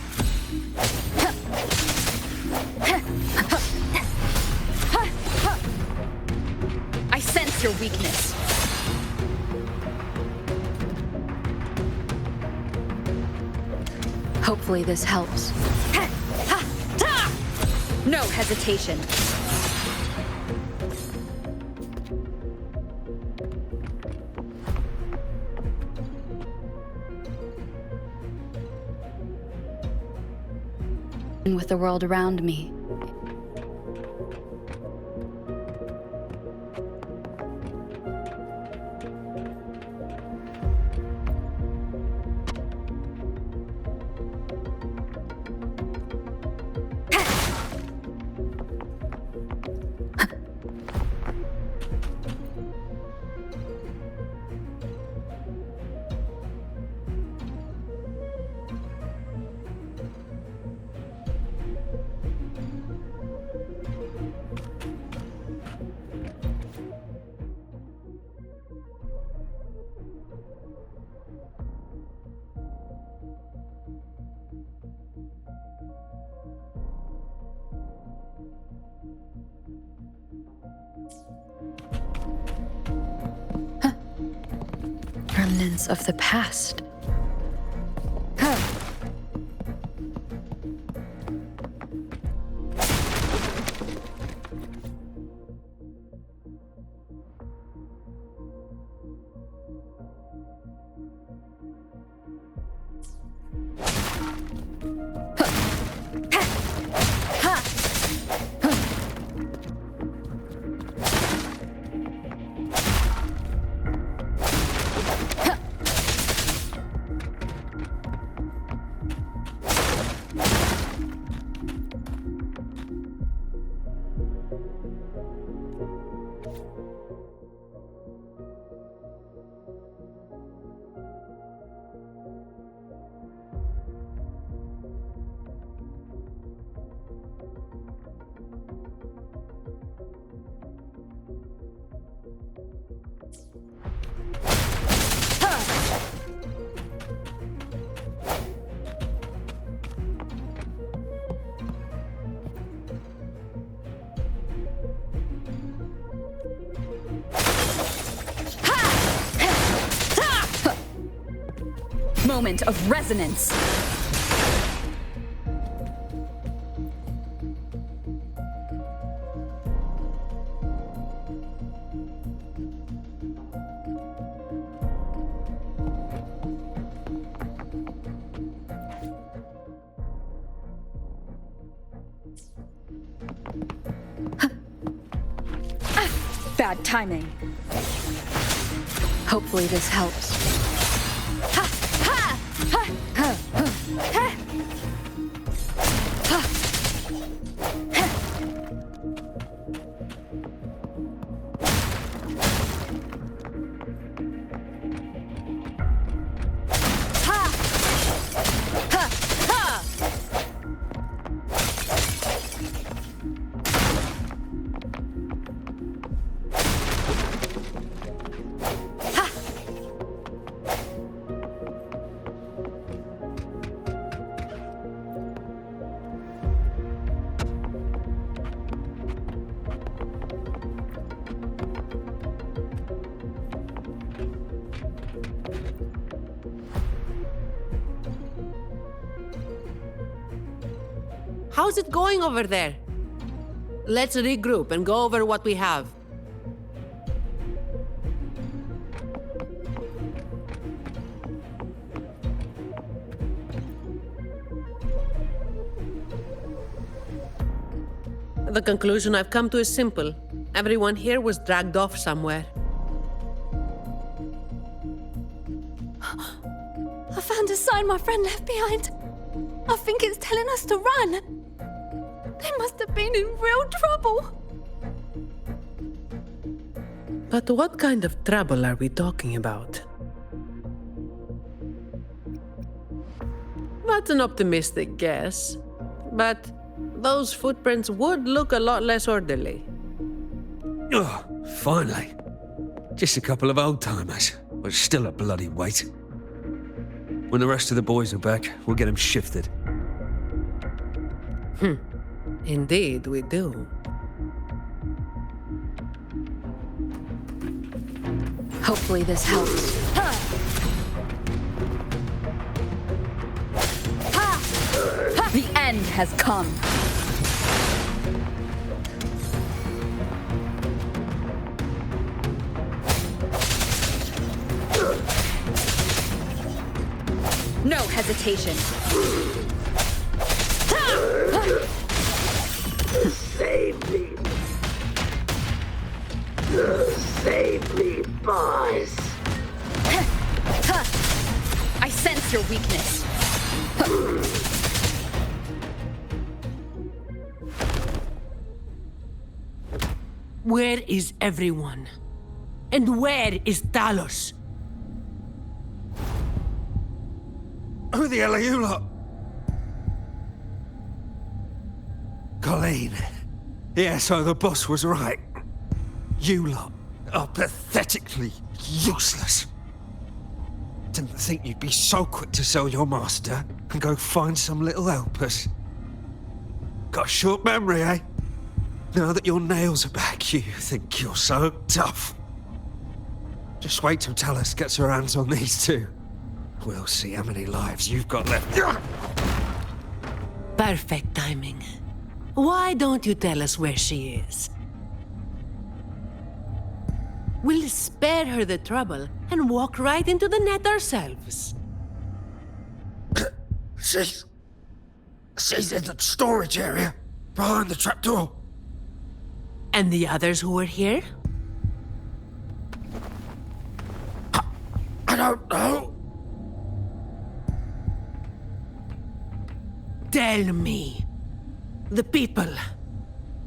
I sense your weakness. Hopefully this helps. No hesitation. With the world around me. Remnants of the past. Moment of resonance. Bad timing. Hopefully this helps. How's it going over there? Let's regroup and go over what we have. The conclusion I've come to is simple. Everyone here was dragged off somewhere. I found a sign my friend left behind. I think it's telling us to run. They must have been in real trouble. But what kind of trouble are we talking about? That's an optimistic guess. But those footprints would look a lot less orderly. Ugh, finally. Just a couple of old-timers, but still a bloody weight. When the rest of the boys are back, we'll get them shifted. Indeed, we do. Hopefully this helps. The end has come. No hesitation. Save me. Save me, boys. I sense your weakness. Where is everyone? And where is Talos? Who the hell are you lot? Colleen. Yeah, so the boss was right. You lot are pathetically useless. Didn't think you'd be so quick to sell your master and go find some little helpers. Got a short memory, eh? Now that your nails are back, you think you're so tough. Just wait till Talos gets her hands on these two. We'll see how many lives you've got left. Perfect timing. Why don't you tell us where she is? We'll spare her the trouble and walk right into the net ourselves. She's in the storage area, behind the trapdoor. And the others who were here? I don't know. Tell me. The people.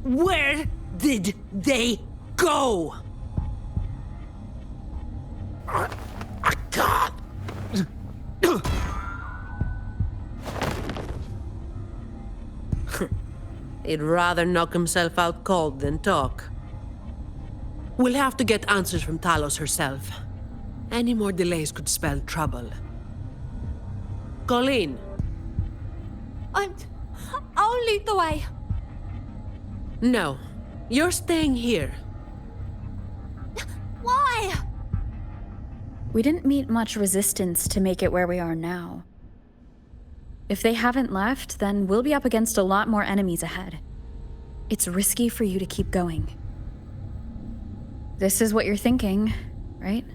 Where did they go? I can't. He'd rather knock himself out cold than talk. We'll have to get answers from Talos herself. Any more delays could spell trouble. Colleen. I'll lead the way. No. You're staying here. Why? We didn't meet much resistance to make it where we are now. If they haven't left, then we'll be up against a lot more enemies ahead. It's risky for you to keep going. This is what you're thinking, right?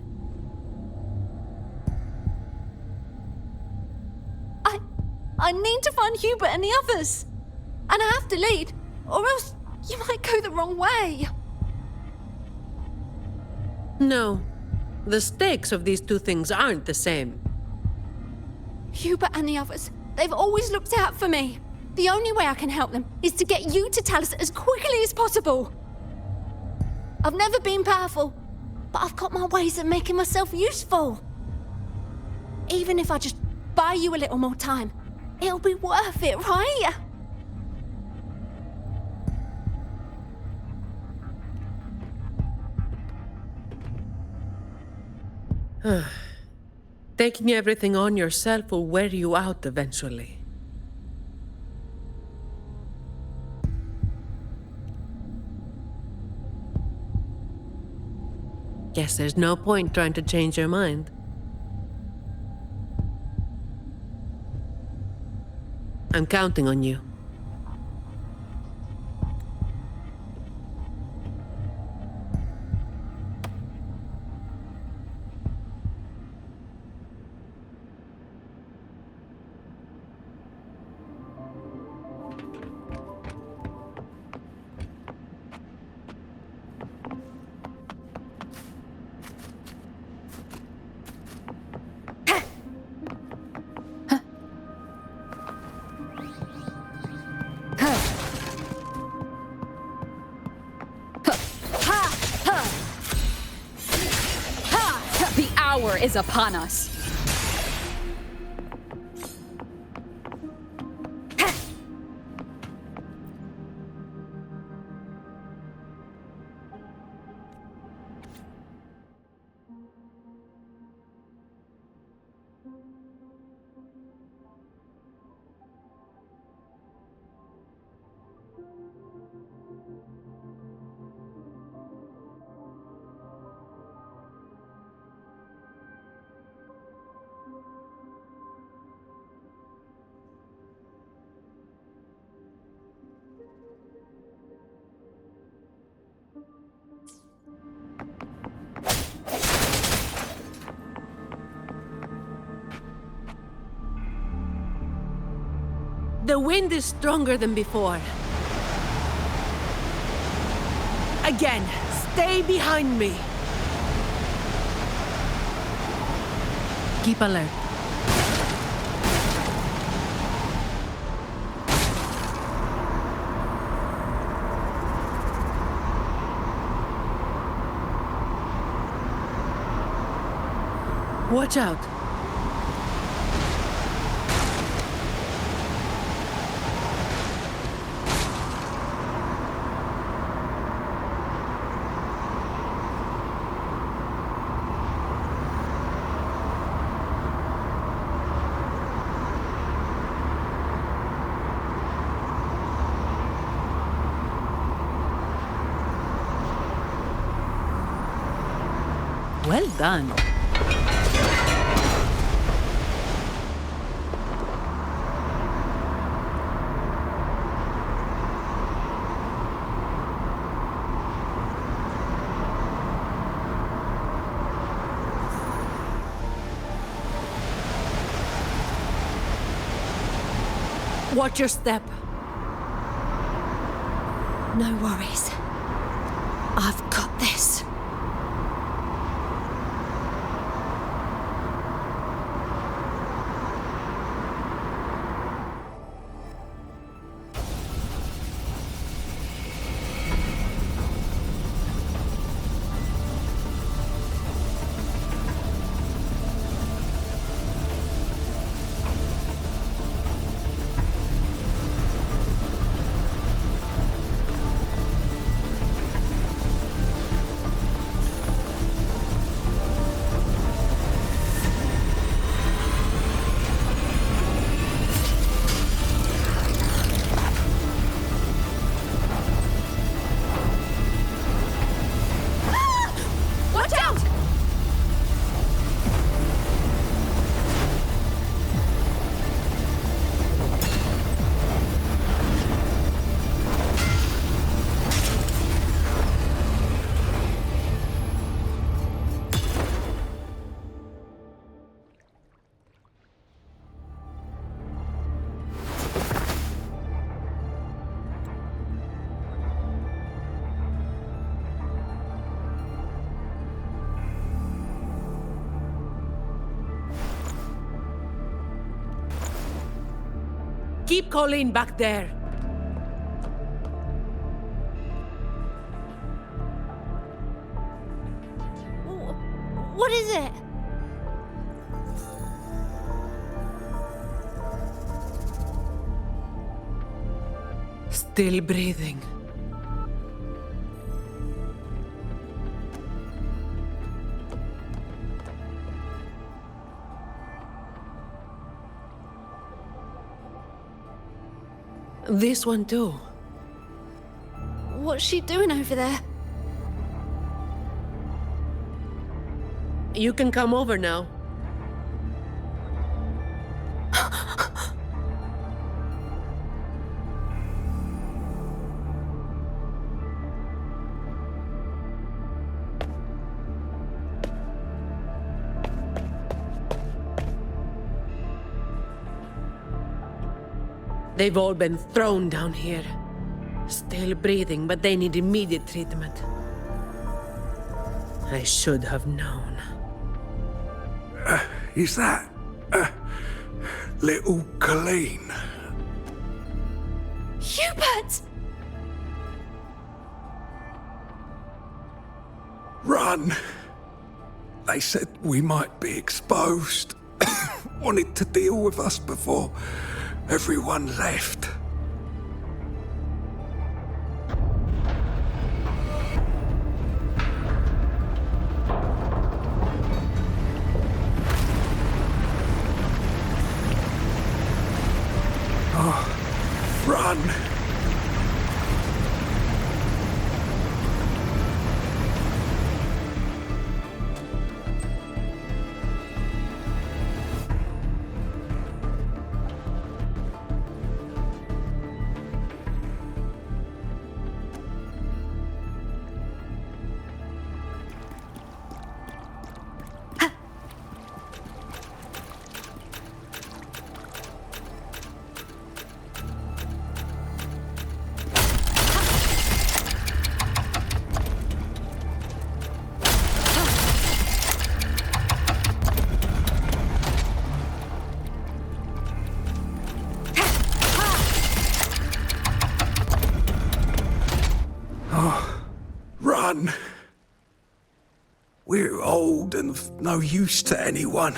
I need to find Hubert and the others. And I have to lead, or else you might go the wrong way. No. The stakes of these two things aren't the same. Hubert and the others, they've always looked out for me. The only way I can help them is to get you to Talos as quickly as possible. I've never been powerful, but I've got my ways of making myself useful. Even if I just buy you a little more time, it'll be worth it, right? Taking everything on yourself will wear you out eventually. Guess there's no point trying to change your mind. I'm counting on you. The hour is upon us. The wind is stronger than before. Again, stay behind me. Keep alert. Watch out. Well done. Watch your step. No worries. I've got this. Keep Colleen back there. What is it? Still breathing. This one too. What's she doing over there? You can come over now. They've all been thrown down here. Still breathing, but they need immediate treatment. I should have known. Is that... little Colleen? Hubert! Run! They said we might be exposed. Wanted to deal with us before everyone left. Oh, run! run. We're old and of no use to anyone.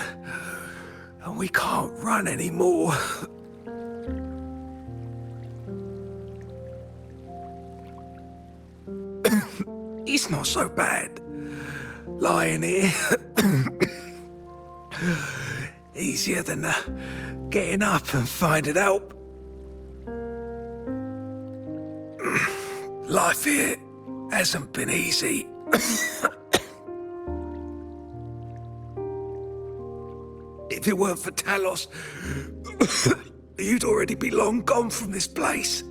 And we can't run anymore. It's not so bad. Lying here. Easier than getting up and finding help. Life here hasn't been easy. If it weren't for Talos, you'd already be long gone from this place.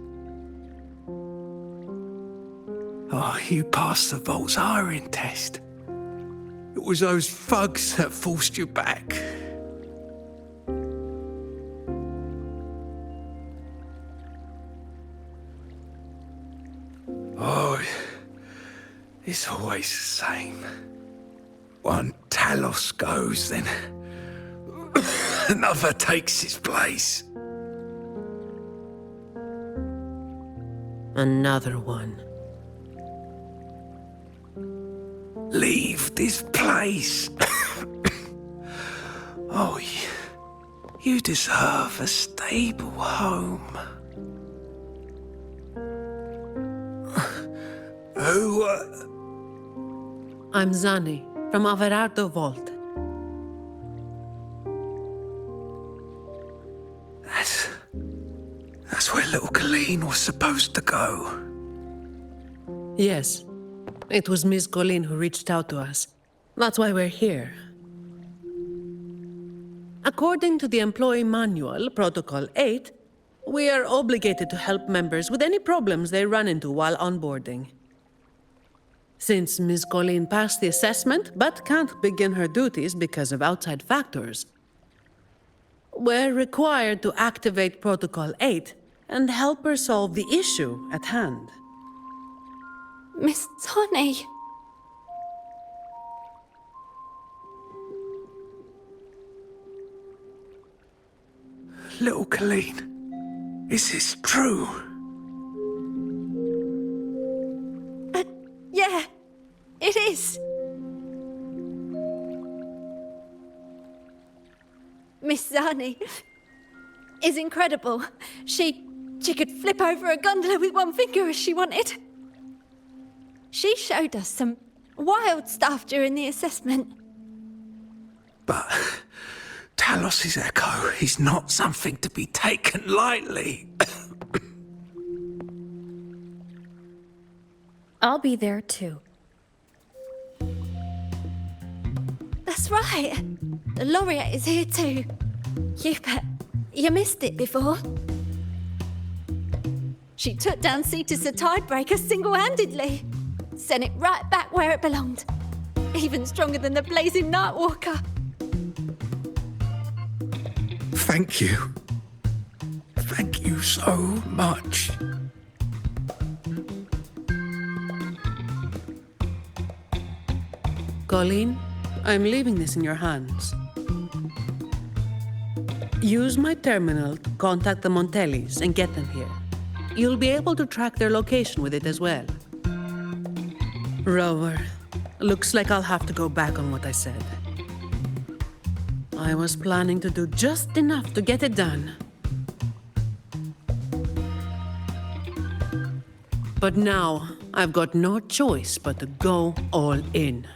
Oh, you passed the Vault's hiring test. It was those thugs that forced you back. Oh, it's always the same. One Talos goes, then another takes his place. Another one. Leave this place. Oh, you deserve a stable home. Who, I'm Zani, from Averardo Vault. That's where little Colleen was supposed to go. Yes. It was Miss Colleen who reached out to us. That's why we're here. According to the Employee Manual, Protocol 8, we are obligated to help members with any problems they run into while onboarding. Since Miss Colleen passed the assessment but can't begin her duties because of outside factors, we're required to activate Protocol 8 and help her solve the issue at hand. Miss Zani. Little Colleen, is this true? Yeah, it is. Miss Zani is incredible. She could flip over a gondola with one finger if she wanted. She showed us some wild stuff during the assessment. But Talos' echo is not something to be taken lightly. I'll be there too. That's right. The laureate is here too. You missed it before. She took down Cetus the Tidebreaker single-handedly. Sent it right back where it belonged. Even stronger than the blazing Nightwalker. Thank you. Thank you so much. Colleen, I'm leaving this in your hands. Use my terminal to contact the Montellis and get them here. You'll be able to track their location with it as well. Rover, looks like I'll have to go back on what I said. I was planning to do just enough to get it done. But now, I've got no choice but to go all in.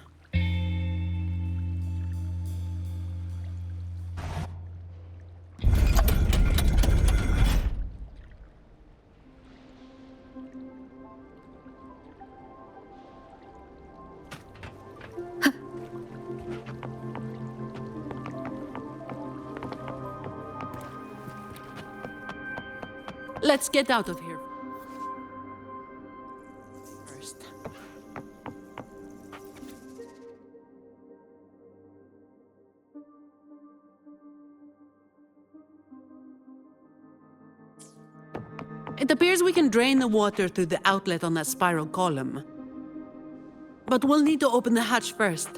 Let's get out of here first. It appears we can drain the water through the outlet on that spiral column. But we'll need to open the hatch first.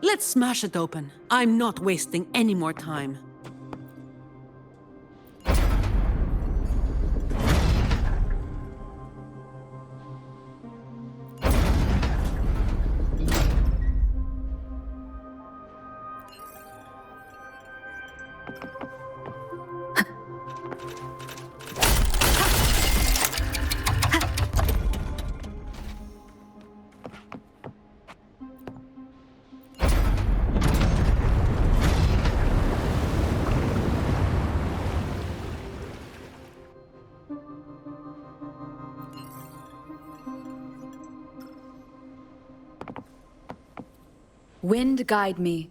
Let's smash it open. I'm not wasting any more time. Wind guide me.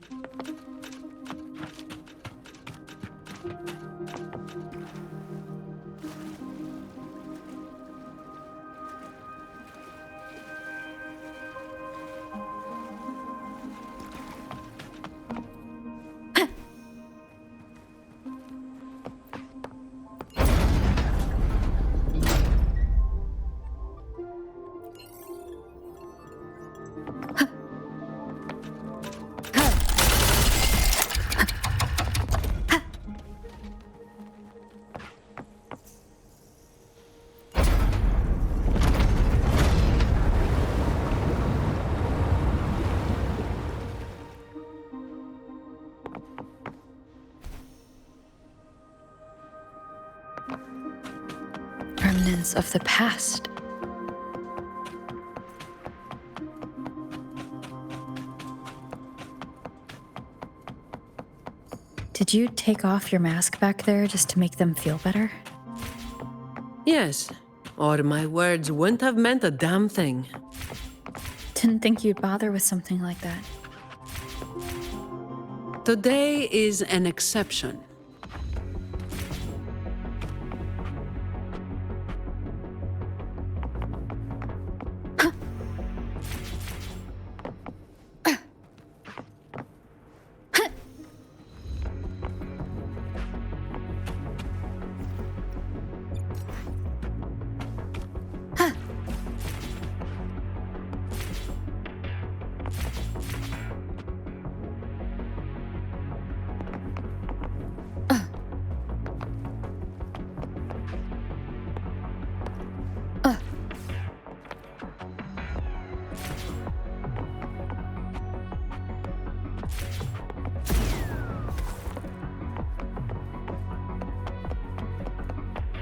Remnants of the past. Did you take off your mask back there just to make them feel better? Yes, or my words wouldn't have meant a damn thing. Didn't think you'd bother with something like that. Today is an exception.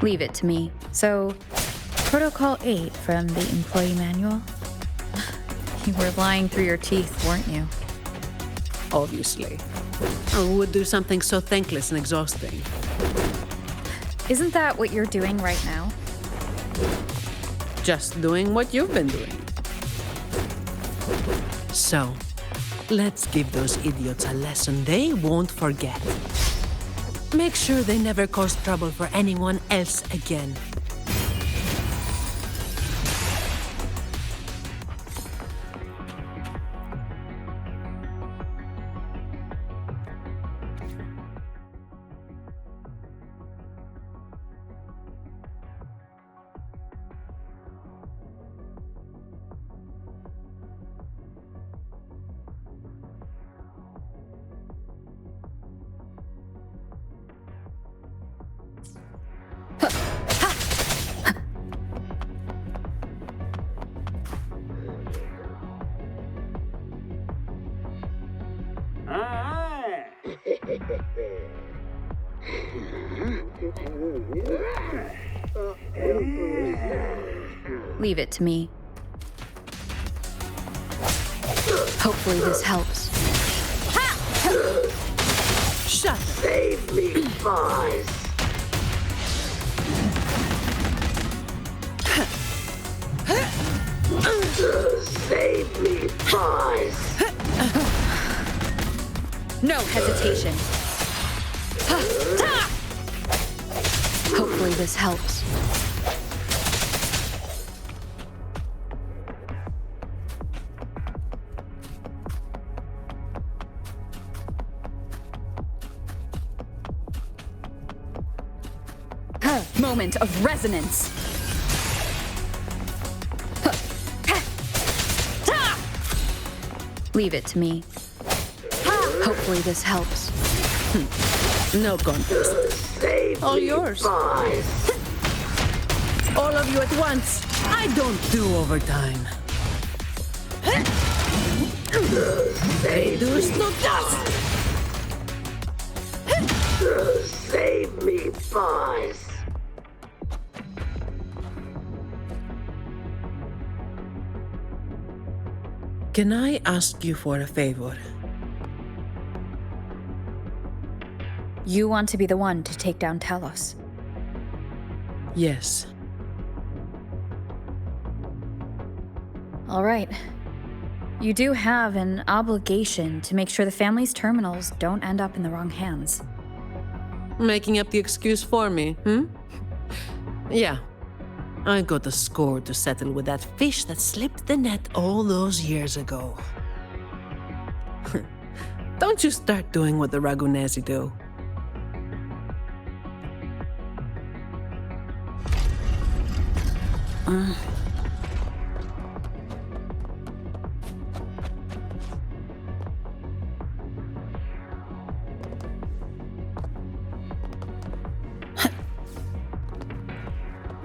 Leave it to me. So, Protocol 8 from the employee manual? You were lying through your teeth, weren't you? Obviously. Who would do something so thankless and exhausting? Isn't that what you're doing right now? Just doing what you've been doing. So, let's give those idiots a lesson they won't forget. Make sure they never cause trouble for anyone else again. Leave it to me. Hopefully this helps. Shut up. Save me, boys. Save me, boys. No hesitation. Hopefully this helps. Moment of resonance. Leave it to me. Hopefully this helps. No contest. All yours. All of you at once. I don't do overtime. Reduce to dust. Save me, boys. Can I ask you for a favor? You want to be the one to take down Talos. Yes. All right. You do have an obligation to make sure the family's terminals don't end up in the wrong hands. Making up the excuse for me, Yeah. I got a score to settle with that fish that slipped the net all those years ago. Don't you start doing what the Ragunnesi do.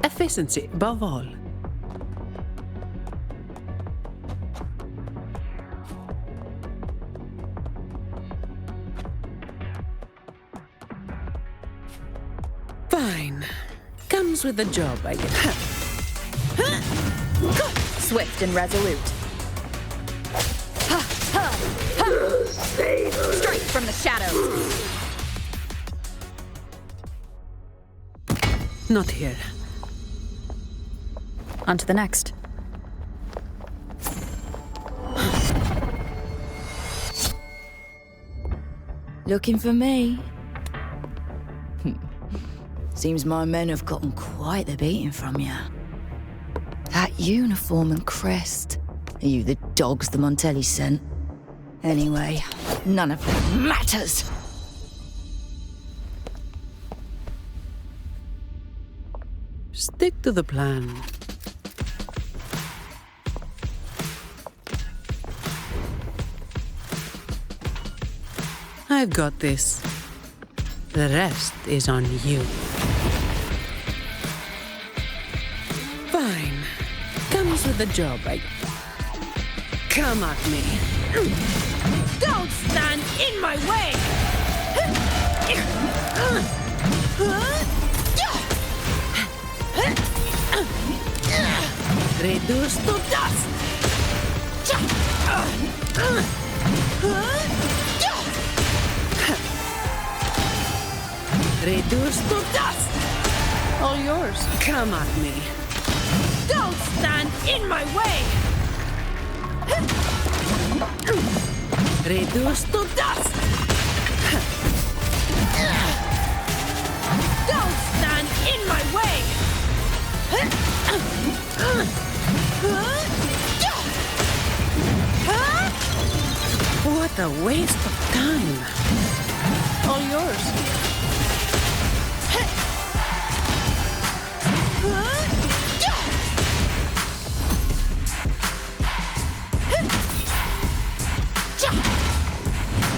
Efficiency above all. Fine. Comes with the job, I guess. Swift and resolute. Straight from the shadows. Not here. On to the next. Looking for me? Seems my men have gotten quite the beating from you. That uniform and crest. Are you the dogs the Montelli sent? Anyway, none of it matters. Stick to the plan. I've got this. The rest is on you. Fine. Comes with the job, I... Come at me. Don't stand in my way! Reduce to dust! Reduce to dust! All yours. Come at me. Don't stand in my way! Reduce to dust! Don't stand in my way! What a waste of time. All yours.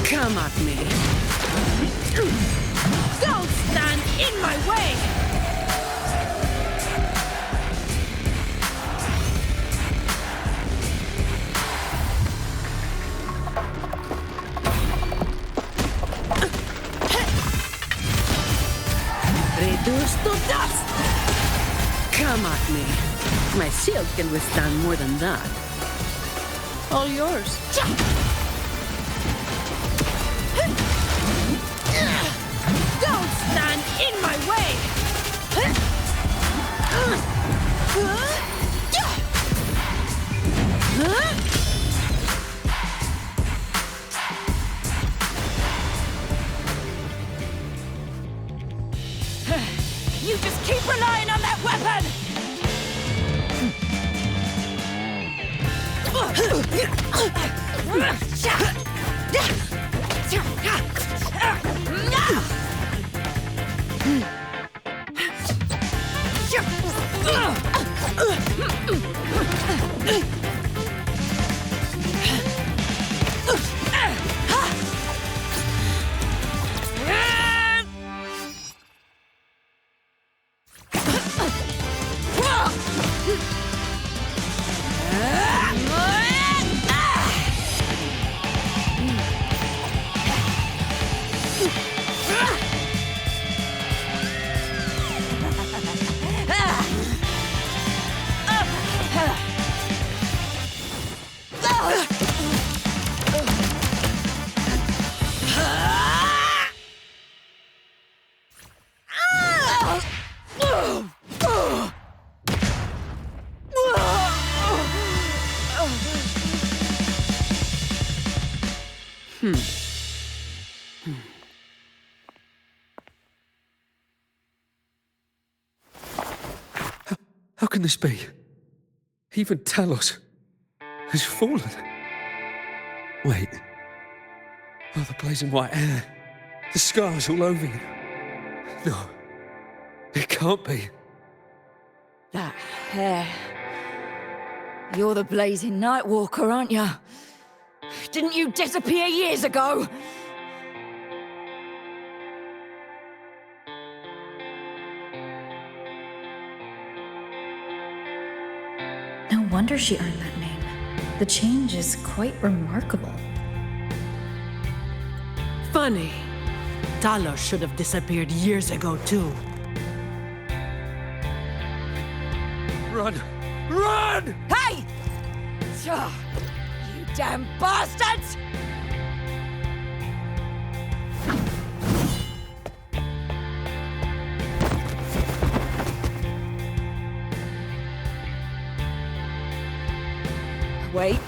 Come at me. Don't stand in my way! Reduce to dust! Come at me. My shield can withstand more than that. All yours. Don't stand in my way! You just keep relying on that weapon! How can this be? Even Talos has fallen. Wait. Oh, the blazing white hair. The scars all over you. No. It can't be. That hair. You're the blazing Nightwalker, aren't you? Didn't you disappear years ago? No wonder she earned that name. The change is quite remarkable. Funny. Talos should have disappeared years ago, too. Run! Run! Hey! You damn bastards!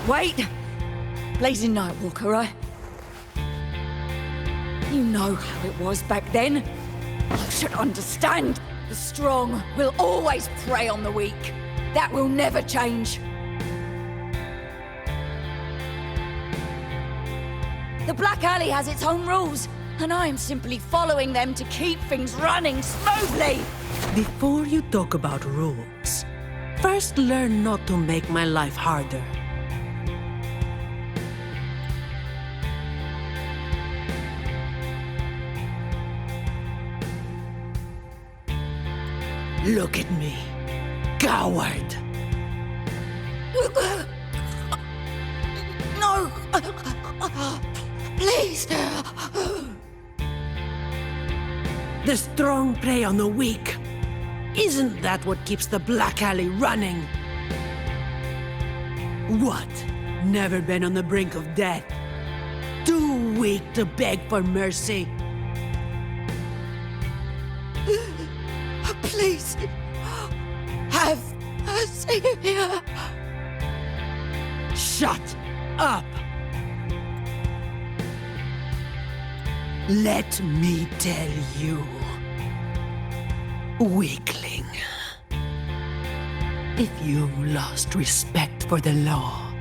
Wait! Blazing Nightwalker, right? You know how it was back then. You should understand. The strong will always prey on the weak. That will never change. The Black Alley has its own rules, and I am simply following them to keep things running smoothly. Before you talk about rules, first learn not to make my life harder. Look at me, coward. No! Please! The strong prey on the weak. Isn't that what keeps the Black Alley running? What? Never been on the brink of death? Too weak to beg for mercy? Please, have mercy. Shut up! Let me tell you, weakling. If you lost respect for the law,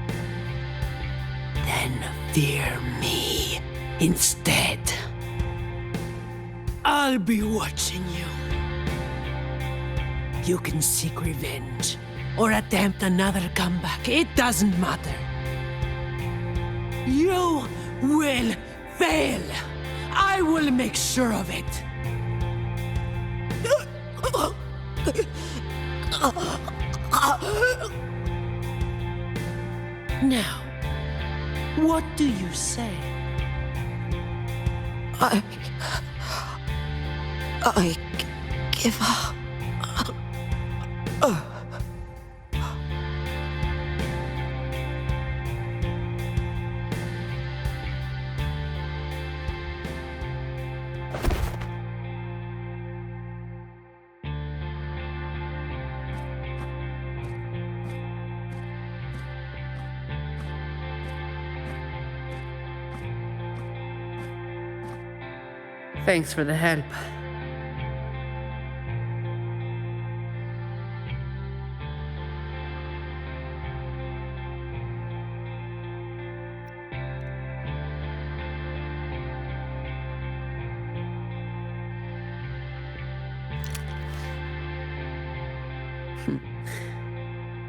then fear me instead. I'll be watching you. You can seek revenge or attempt another comeback. It doesn't matter. You will fail. I will make sure of it. Now, what do you say? I give up. Thanks for the help.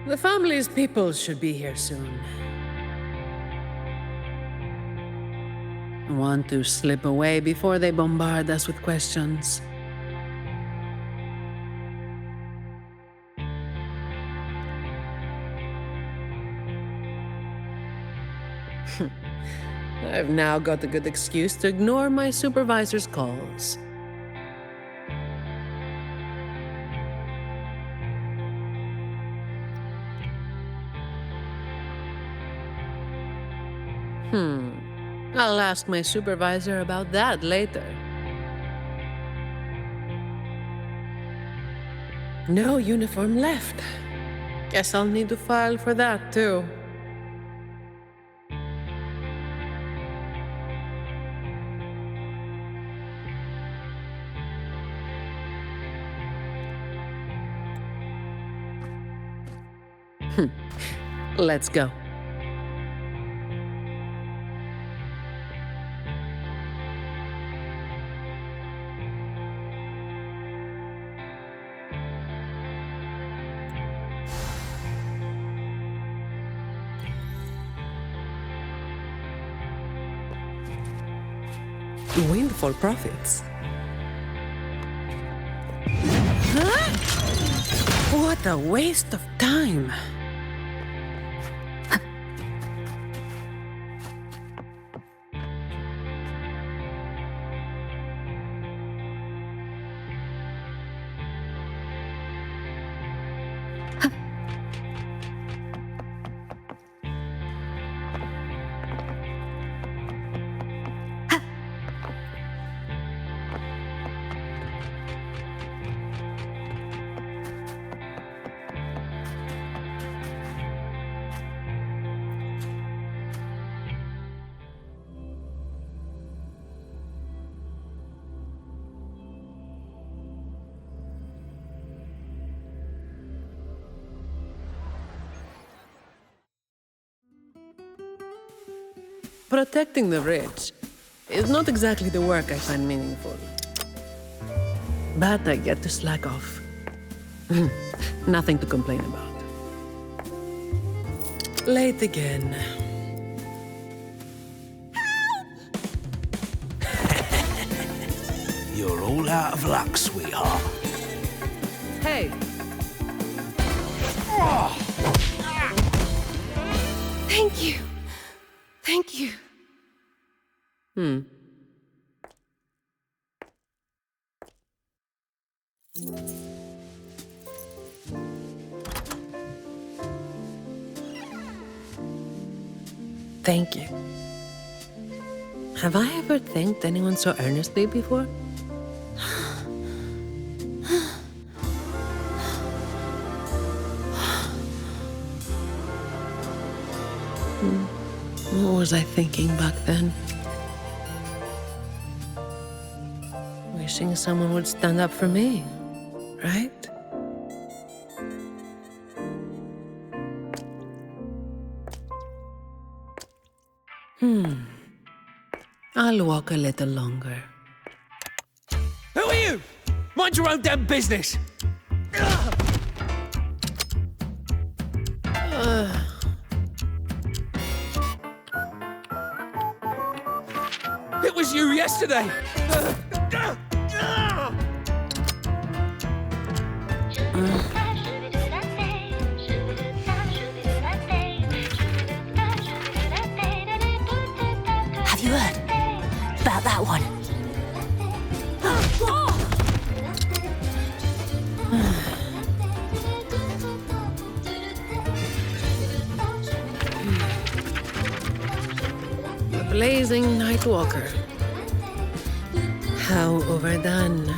The family's people should be here soon. Want to slip away before they bombard us with questions. I've now got a good excuse to ignore my supervisor's calls. I'll ask my supervisor about that later. No uniform left. Guess I'll need to file for that too. Let's go. Windfall profits. Huh? What a waste of time. Protecting the rich is not exactly the work I find meaningful. But I get to slack off. Nothing to complain about. Late again. You're all out of luck, sweetheart. Hey. Thank you. Thank you. Thank you. Have I ever thanked anyone so earnestly before? What was I thinking back then? Wishing someone would stand up for me, right? I'll walk a little longer. Who are you? Mind your own damn business. It was you yesterday. Have you heard about that one? The blazing night walker. How overdone.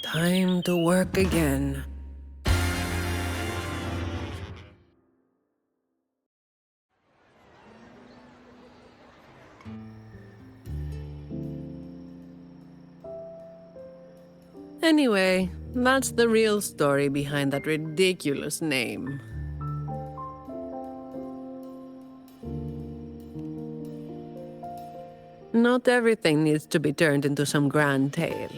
Time to work again. Anyway, that's the real story behind that ridiculous name. Not everything needs to be turned into some grand tale.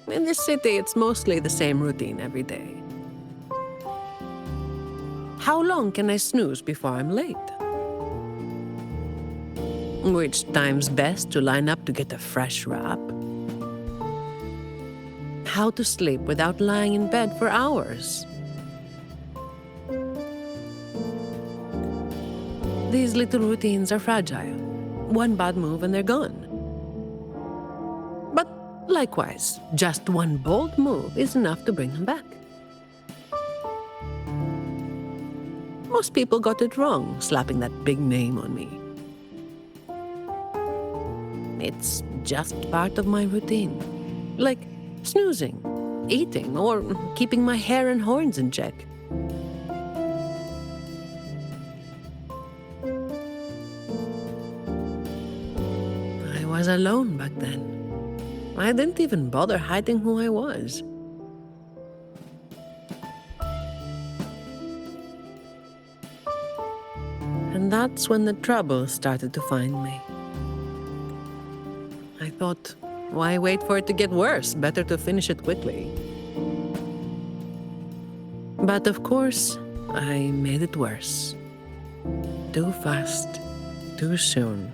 In this city, it's mostly the same routine every day. How long can I snooze before I'm late? Which time's best to line up to get a fresh wrap? How to sleep without lying in bed for hours? These little routines are fragile. One bad move and they're gone. But likewise, just one bold move is enough to bring them back. Most people got it wrong, slapping that big name on me. It's just part of my routine. Like snoozing, eating, or keeping my hair and horns in check. I was alone back then. I didn't even bother hiding who I was. And that's when the trouble started to find me. I thought, why wait for it to get worse? Better to finish it quickly. But of course, I made it worse. Too fast, too soon.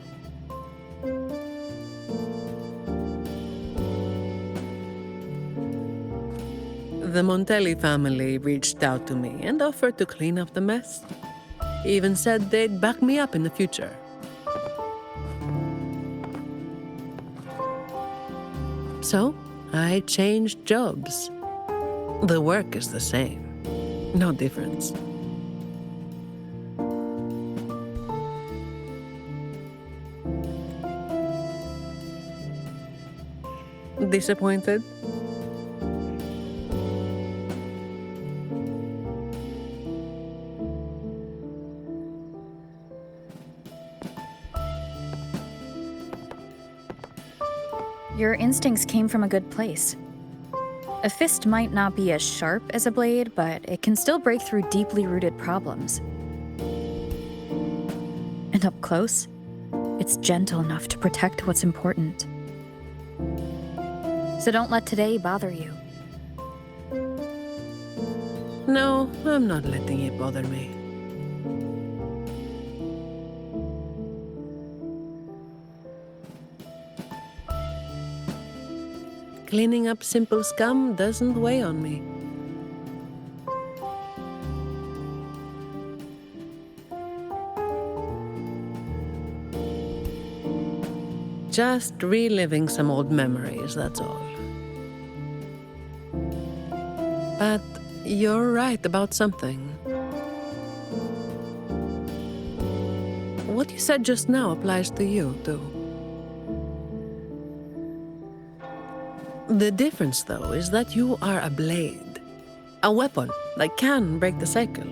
The Montelli family reached out to me and offered to clean up the mess. Even said they'd back me up in the future. So, I changed jobs. The work is the same. No difference. Disappointed? Your instincts came from a good place. A fist might not be as sharp as a blade, but it can still break through deeply rooted problems. And up close, it's gentle enough to protect what's important. So don't let today bother you. No, I'm not letting it bother me. Cleaning up simple scum doesn't weigh on me. Just reliving some old memories, that's all. But you're right about something. What you said just now applies to you, too. The difference, though, is that you are a blade. A weapon that can break the cycle.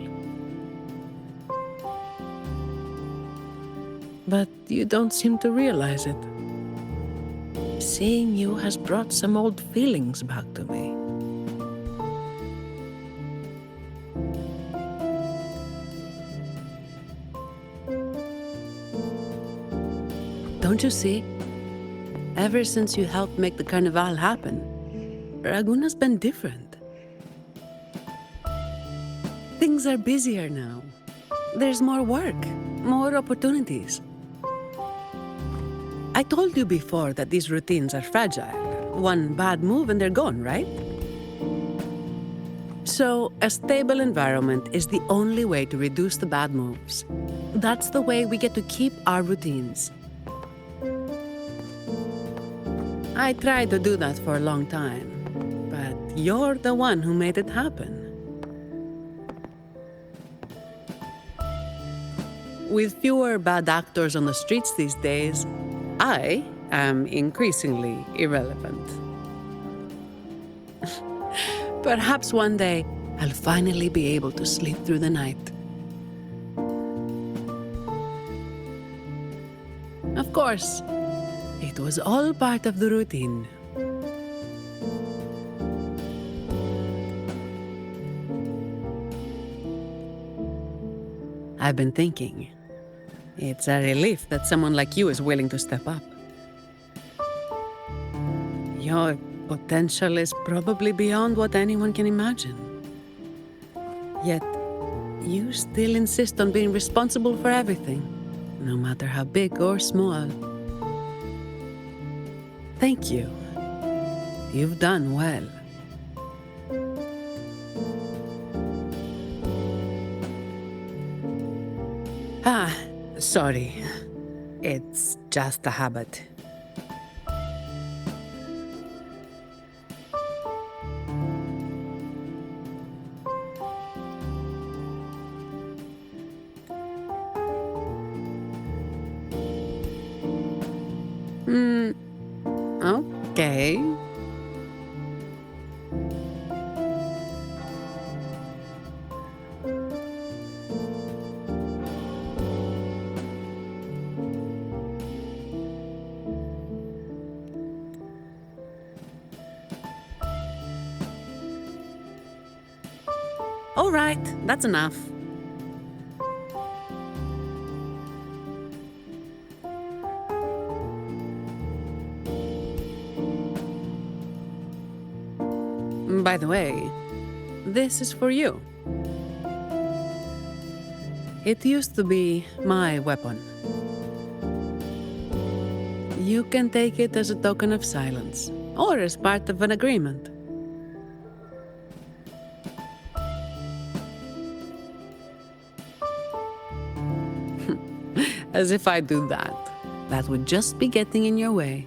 But you don't seem to realize it. Seeing you has brought some old feelings back to me. Don't you see? Ever since you helped make the carnival happen, Ragunna's been different. Things are busier now. There's more work, more opportunities. I told you before that these routines are fragile. One bad move and they're gone, right? So, a stable environment is the only way to reduce the bad moves. That's the way we get to keep our routines. I tried to do that for a long time, but you're the one who made it happen. With fewer bad actors on the streets these days, I am increasingly irrelevant. Perhaps one day, I'll finally be able to sleep through the night. Of course, it was all part of the routine. I've been thinking. It's a relief that someone like you is willing to step up. Your potential is probably beyond what anyone can imagine. Yet, you still insist on being responsible for everything, no matter how big or small. Thank you. You've done well. Sorry. It's just a habit. Okay. All right, that's enough. By the way, this is for you. It used to be my weapon. You can take it as a token of silence, or as part of an agreement. As if I do that. That would just be getting in your way.